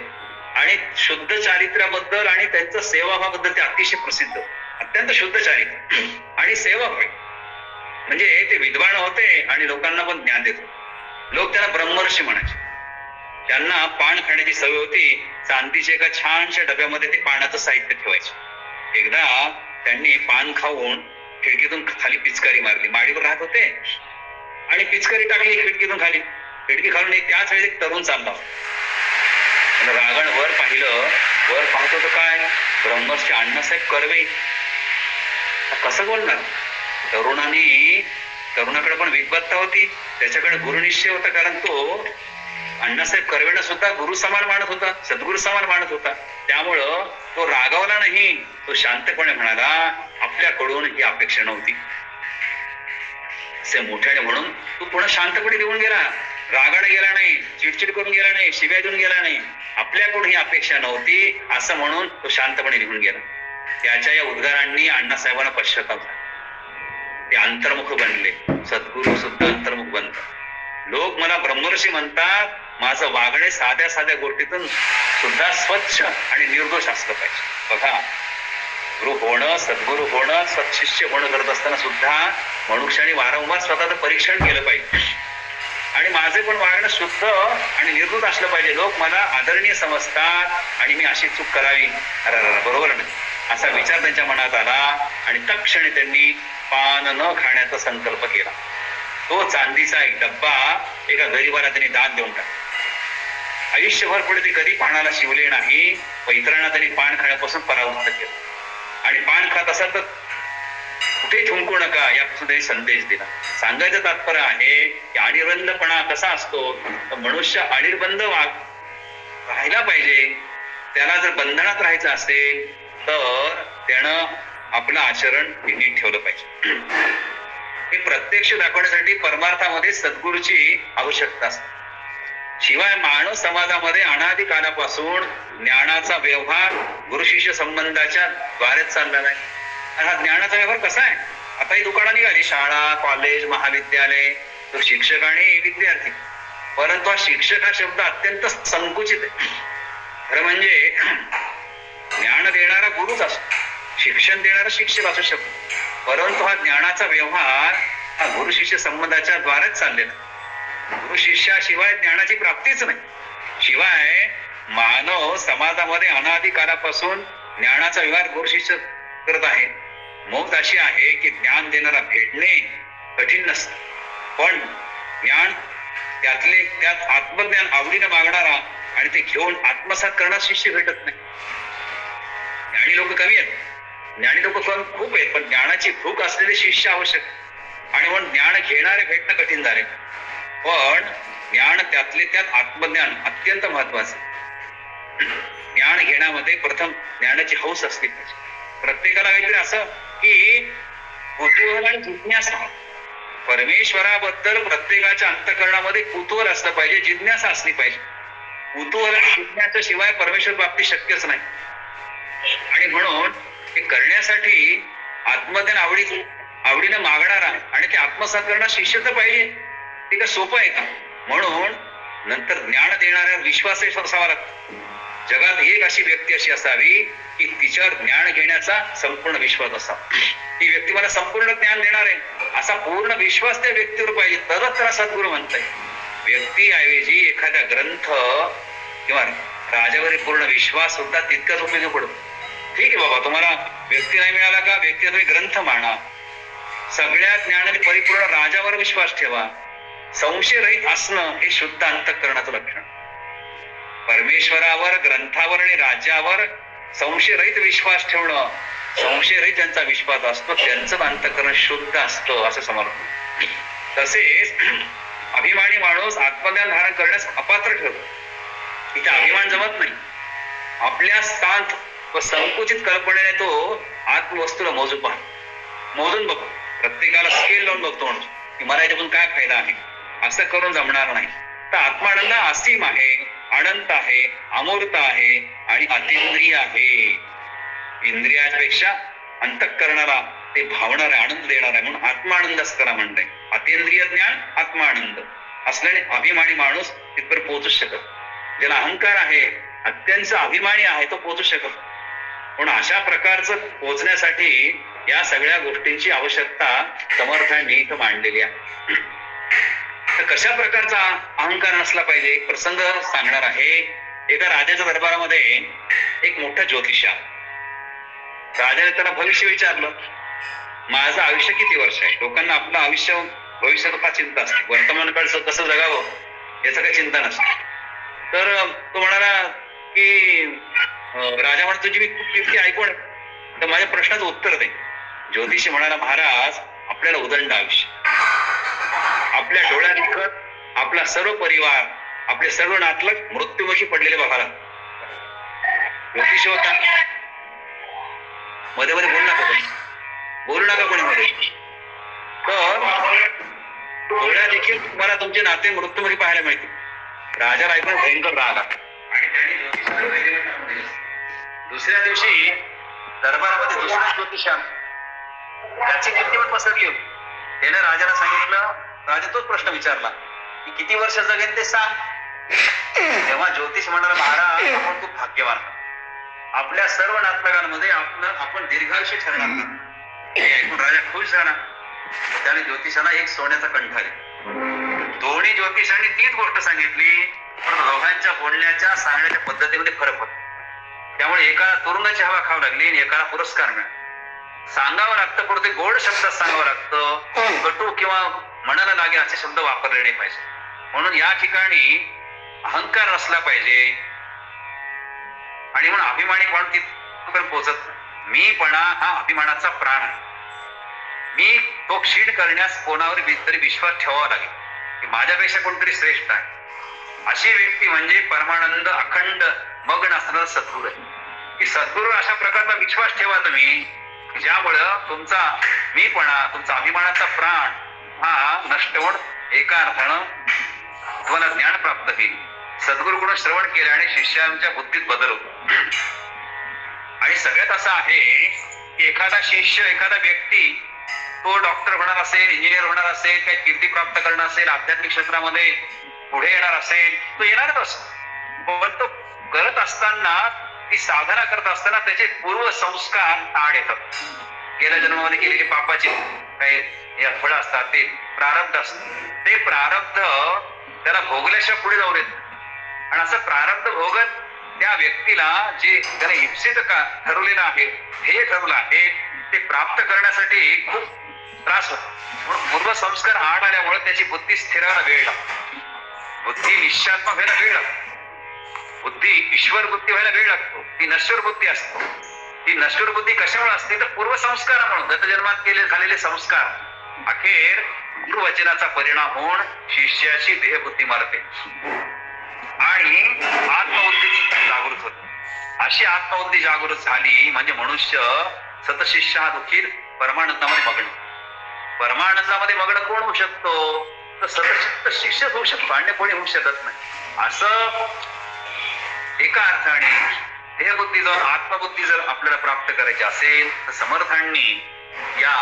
आणि शुद्ध चारित्र्याबद्दल आणि त्यांचं सेवाभावाबद्दल ते अतिशय प्रसिद्ध, अत्यंत शुद्ध चारित्र्य आणि सेवा होय. म्हणजे ते विद्वान होते आणि लोकांना पण ज्ञान देत होते. लोक त्यांना ब्रह्मर्षी म्हणायचे. त्यांना पान खाण्याची सवय होती. चांदीच्या एका छानशा डब्यामध्ये ते पानाचं साहित्य ठेवायचे. एकदा त्यांनी पान खाऊन खिडकीतून खाली पिचकारी मारली. माडीवर राहत होते आणि पिचकारी टाकली खिडकीतून खाली. खिडकी खालून त्याच वेळेस एक तरुण चालला. रागण वर पाहिलं. वर पाहतो तर काय, ब्रह्मर्षी अण्णासाहेब कर्वे. कसं बोलणार? तरुणाकडे पण विद्वत्ता होती, त्याच्याकडे गुरुनिश्चय होता, कारण तो अण्णासाहेब कर्वेंना सुद्धा गुरु समान मानत होता, सद्गुरु समान मानत होता. त्यामुळं तो रागावला नाही, तो शांतपणे म्हणाला, आपल्याकडून ही अपेक्षा नव्हती. असे मोठ्याने म्हणून तू पुन्हा शांतपणे निघून गेला, रागाने गेला नाही, चिडचिड करून गेला नाही, शिव्या देऊन गेला नाही. आपल्याकडून ही अपेक्षा नव्हती असं म्हणून तो शांतपणे निघून गेला. त्याच्या या उद्गारांनी अण्णासाहेबांना पश्चाताप झाला. ते अंतर्मुख बनले. सद्गुरु सुद्धा अंतर्मुख बनतात. लोक मला ब्रह्मर्षी म्हणतात, माझं वागणे साध्या साध्या गोष्टीतून सुद्धा स्वच्छ आणि निर्दोष असलं पाहिजे. बघा, गुरु होणं, सद्गुरु होणं, सत्शिष्य होणं करत असताना सुद्धा मनुष्याने वारंवार स्वतःचं परीक्षण केलं पाहिजे आणि माझे पण वागणं शुद्ध आणि निर्दोष असलं पाहिजे. लोक मला आदरणीय समजतात आणि मी अशी चूक करावी, बरोबर नाही, असा विचार त्यांच्या मनात आला आणि तत्क्षणी त्यांनी पान न खाण्याचा संकल्प केला. तो चांदीचा एक डब्बा एका गरीबाला त्यांनी दान देऊन टाकला. आयुष्यभर पुढे ते कधी पानाला शिवले नाही. व इतरांना त्यांनी पान खाण्यापासून परावृत्त केलं आणि पान खात असाल तर कुठे थुंकू नका यापासून त्यांनी संदेश दिला. सांगायचं तात्पर्य आहे की अनिर्बंधपणा कसा असतो, तर मनुष्य अनिर्बंध राहायला पाहिजे. त्याला जर बंधनात राहायचं असेल तर त्यानं आपलं आचरण नीट ठेवलं पाहिजे. हे प्रत्यक्ष दाखवण्यासाठी परमार्थामध्ये सद्गुरूची आवश्यकता असते. शिवाय मानव समाजामध्ये अनादी कालापासून ज्ञानाचा व्यवहार गुरु शिष्य संबंधाच्या द्वारेच चाललेला आहे. आणि हा ज्ञानाचा व्यवहार कसा आहे? आता ही दुकानं निघाली, शाळा, कॉलेज, महाविद्यालय, तो शिक्षक आणि विद्यार्थी. परंतु हा शिक्षक हा शब्द अत्यंत संकुचित आहे. खरं म्हणजे ज्ञान देणारा गुरुच असतो, शिक्षण देणारा शिक्षक असू शकतो. परंतु हा ज्ञानाचा व्यवहार हा गुरु शिष्य संबंधाच्या द्वारेच चाललेला. गुरु शिष्याशिवाय ज्ञानाची प्राप्तीच नाही. शिवाय मानव समाजामध्ये अनादी कालापासून ज्ञानाचा व्यवहार गुरु शिष्य करत आहे. मौत अशी आहे की ज्ञान देणारा भेटणे कठीण नसतं, पण ज्ञान त्यात आत्मज्ञान आवडीनं मागणारा आणि ते घेऊन आत्मसात करणारा शिष्य भेटत नाही. ज्ञानी लोक कमी आहेत, ज्ञानी लोक खूप आहेत, पण ज्ञानाची भूक असलेले शिष्य आवश्यक आणि म्हणून ज्ञान घेणारे भेटणं कठीण झाले. पण ज्ञान त्यातले त्यात आत्मज्ञान अत्यंत महत्वाचं. ज्ञान घेण्यामध्ये प्रथम ज्ञानाची हौस असली पाहिजे. प्रत्येकाला काहीतरी असं की कुतूहल आणि जिज्ञासा, परमेश्वराबद्दल प्रत्येकाच्या अंतःकरणामध्ये कुतूहल असलं पाहिजे, जिज्ञासा असली पाहिजे. कुतूहल आणि जिज्ञासाशिवाय परमेश्वर प्राप्ती शक्यच नाही. आणि म्हणून हे करण्यासाठी आत्मज्ञान आवडीनं मागणारा आणि ते आत्मसात करणारा शिष्य तर पाहिजे. ते काय सोपं आहे का? म्हणून नंतर ज्ञान देणाऱ्या विश्वास असावा लागतो. जगात एक अशी व्यक्ती अशी असावी की तिच्यावर ज्ञान घेण्याचा संपूर्ण विश्वास असावा. ती व्यक्ती मला संपूर्ण ज्ञान देणार आहे असा पूर्ण विश्वास त्या व्यक्तीवर पाहिजे, तरच त्याला सद्गुरू म्हणता येईल. व्यक्तीऐवजी एखाद्या ग्रंथ किंवा राजावरील पूर्ण विश्वास सुद्धा तितकाच उपयोगी पडतो. ठीक आहे बाबा, तुम्हाला व्यक्ती नाही मिळाला का, व्यक्ती तुम्ही ग्रंथ माना. सगळ्या ज्ञानाने परिपूर्ण राजावर विश्वास ठेवा. संशयरहित असणं हे शुद्ध अंतःकरणाचं लक्षण. परमेश्वरावर, ग्रंथावर आणि राज्यावर संशयरहित विश्वास ठेवणं, संशयरहित ज्यांचा विश्वास असतो त्यांचं अंतःकरण शुद्ध असतं असं समर्थ. तसेच अभिमानी माणूस आत्मज्ञान धारण करण्यास अपात्र ठरतो. इथे अभिमान जमत नाही. आपल्या शांत व संकुचित कल्पनेने तो आत्मवस्तूला मोजून बघतो. प्रत्येकाला स्केल लावून बघतो म्हणून की मला याच्यातून काय फायदा आहे, असं करून जमणार नाही. तर आत्मानंद असीम आहे, अनंत आहे, अमूर्त आहे आणि अतिंद्रिय आहे. इंद्रियापेक्षा अंतःकरणाला ते भावणारा आनंद देणार आहे, म्हणून आत्मानंद असं त्याला म्हणताय. अतींद्रिय ज्ञान आत्मानंद असल्याने अभिमानी माणूस तिथपर्यंत पोहोचू शकत. ज्याला अहंकार आहे, अत्यंत अभिमानी आहे, तो पोहोचू शकत. पण अशा प्रकारचं पोहोचण्यासाठी या सगळ्या गोष्टींची आवश्यकता समर्थांनी इथं मांडलेली आहे. तर कशा प्रकारचा अहंकार नसला पाहिजे, एक प्रसंग सांगणार आहे. एका राजाच्या दरबारामध्ये एक मोठा ज्योतिषा. राजाने त्याला भविष्य विचारलं, माझं आयुष्य किती वर्ष आहे. लोकांना आपलं आयुष्य भविष्याचं फार चिंता असते, वर्तमान काळचं कसं जगावं याचं काही चिंता नसते. तर तो म्हणाला की राजा म्हणतो, तुझी मी खूप कीर्ती ऐकून तर माझ्या प्रश्नाचं उत्तर दे. ज्योतिषी म्हणाला, महाराज आपल्याला उदंड आयुष्य, आपल्या डोळ्यात दिसत आपला सर्व परिवार, आपले सर्व नातलग मृत्युमुखी पडलेले बघायला. ज्योतिष होता, मध्ये मध्ये बोलू नका कोणी मध्ये. तर डोळ्या देखील तुम्हाला तुमचे नाते मृत्युमुखी पाहायला मिळतील. राजा ऐकून भयंकर राग आला आणि त्यांनी ज्योतिषाला दुसऱ्या दिवशी दरबारामध्ये दुसरा ज्योतिषा त्याची किंमत पसरली होती. त्याने राजाला सांगितलं, राजा तोच प्रश्न विचारला की किती वर्ष जगेल ते सांग. तेव्हा ज्योतिष म्हणाला, महाराज आपण खूप भाग्यवान, आपल्या सर्व नातलगांमध्ये आपण दीर्घायुष्य ठरणार नाही. हे ऐकून राजा खुश झाला. त्याने ज्योतिषाला एक सोन्याचा कंठा दिला. दोन्ही ज्योतिषांनी तीच गोष्ट सांगितली, पण दोघांच्या बोलण्याच्या सांगण्याच्या पद्धतीमध्ये फरक होता. त्यामुळे एकाला तुरुंगाची हवा खावं लागली आणि एकाला पुरस्कार मिळाला. सांगावं लागतं, पण ते गोड शब्दात सांगावं लागतं, कटू किंवा मनाला लागेल असे शब्द वापरले नाही पाहिजे. म्हणून या ठिकाणी अहंकार नसला पाहिजे आणि म्हणून अभिमानी पण तिथपर्यंत पोहोचत. मीपणा हा अभिमानाचा प्राण आहे. मी तो क्षीण करण्यास कोणावर तरी विश्वास ठेवावा लागेल की माझ्यापेक्षा कोणतरी श्रेष्ठ आहे. अशी व्यक्ती म्हणजे परमानंद अखंड मग्न असणारा सद्गुरू आहे. की सद्गुरू अशा प्रकारचा विश्वास ठेवा तुम्ही, ज्यामुळं तुमचा मीपणा, तुमचा अभिमानाचा प्राण हा नष्ट होऊन एका अर्थानं तुम्हाला ज्ञान प्राप्त होईल. सद्गुरूकडून श्रवण केल्याने शिष्यांच्या बुद्धीत बदल होतो. आणि सगळ्यात असं आहे की एखादा शिष्य, एखादा व्यक्ती तो डॉक्टर होणार असेल, इंजिनियर होणार असेल, काही कीर्ती प्राप्त करणार असेल, आध्यात्मिक क्षेत्रामध्ये पुढे येणार असेल, तो येणारच असतो. पण तो करत असताना, ती साधना करत असताना त्याचे पूर्व संस्कार आड येतात. गेल्या जन्मामध्ये केलेली पापाची काही फळं असतात, ते प्रारब्ध असतात. ते प्रारब्ध त्याला भोगल्याशिवाय पुढे जाऊ देत. आणि असं प्रारब्ध भोगत त्या व्यक्तीला जे त्याने इप्सित ठरवलेलं आहे, हे ठरवलं आहे, ते प्राप्त करण्यासाठी खूप त्रास होतो. म्हणून पूर्व संस्कार आड आल्यामुळे त्याची बुद्धी स्थिरायला वेळ लागतो. बुद्धी निश्चयात्मक व्हायला वेळ लागतो. बुद्धी ईश्वर बुद्धी व्हायला वेळ लागतो. ती नश्वर बुद्धी असतो. ती नश्वर बुद्धी कशामुळे असते, तर पूर्वसंस्कारामुळे, गतजन्मात केले झालेले संस्कार अखेर गुरुवचनाचा परिणाम होऊन शिष्याची देहबुद्धी मारते आणि आत्मबुद्धी जागृत होते. अशी आत्मबुद्धी जागृत झाली म्हणजे मनुष्य सतशिष्य हा दुखील परमानंदामध्ये मग्न. परमानंदामध्ये मग्न कोण होऊ शकतो, तर सतचित्त शिष्यच होऊ शकतो, अन्य कोणी होऊ शकत नाही. असं एका अर्थाने देहबुद्धी जर, आत्मबुद्धी जर आपल्याला प्राप्त करायची असेल तर समर्थांनी या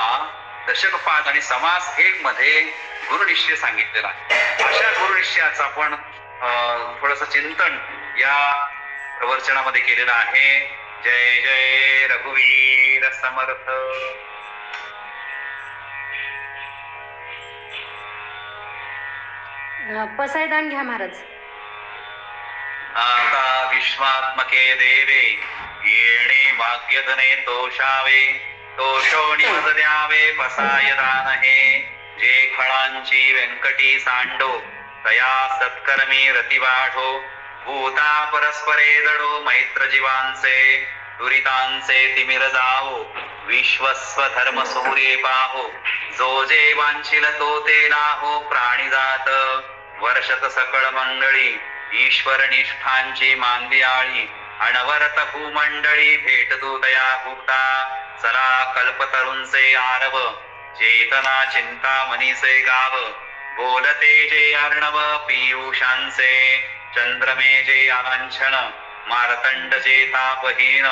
दशकपाद आणि समास 1 मध्ये गुरुनिश्चय सांगितलेला आहे. अशा गुरुनिश्चयाचं आपण थोडस चिंतन या प्रवचनामध्ये केलेलं आहे. जय जय रघुवीर समर्थ. पसायदान घ्या महाराज. आता विश्वात्मके देवे येणे भाग्यधने तोषावे, तोषोणी मज द्यावे पसायदान हे. जे फळांची व्यंकटी सांडो, तया सत्कर्मी रती वाढो. भूता परस्परे जडो, मैत्र जीवांचे दुरितांचे तिमिर जावो. विश्वस्व धर्म सूर्ये पाहो, जो जे वांछिल तो ते नाहो. प्राणी जात वर्षत सकळ मंडळी, ईश्वर निष्ठांची मांदियाळी. अनवरत भूमंडळी भेट दूतया भूता. चला कल्पतरुंचे आरव, चेतना चिंता मनीचे गाव. बोलते जे अर्णव पीयूषांचे, चंद्रमे जे आलांछन. मार्तंड जे तापहीन,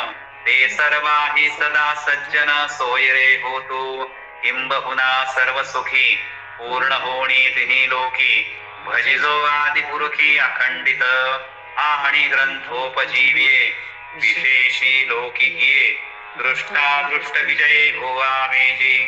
ते सर्वाही सदा सज्जन सोय रे होतो किंबहुना सर्व सुखी पूर्ण होणी तिन्ही लोकी भजिजो आदि पुरुषी अखंडित आणि ग्रंथोपजीव्ये विशेषी लौकिकीये दृष्टा दृष्ट विजय भोवामेजी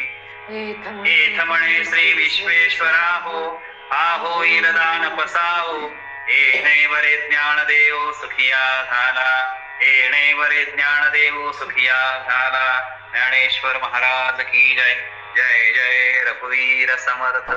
एथ म्हणे श्री विश्वेश्वरा हो आहो दान पसाओ येणे वरे ज्ञानदेव सुखिया झाला येणे वरे ज्ञानदेव सुखिया झाला. ज्ञानेश्वर महाराज की जय. जय जय रघुवीर समर्थ.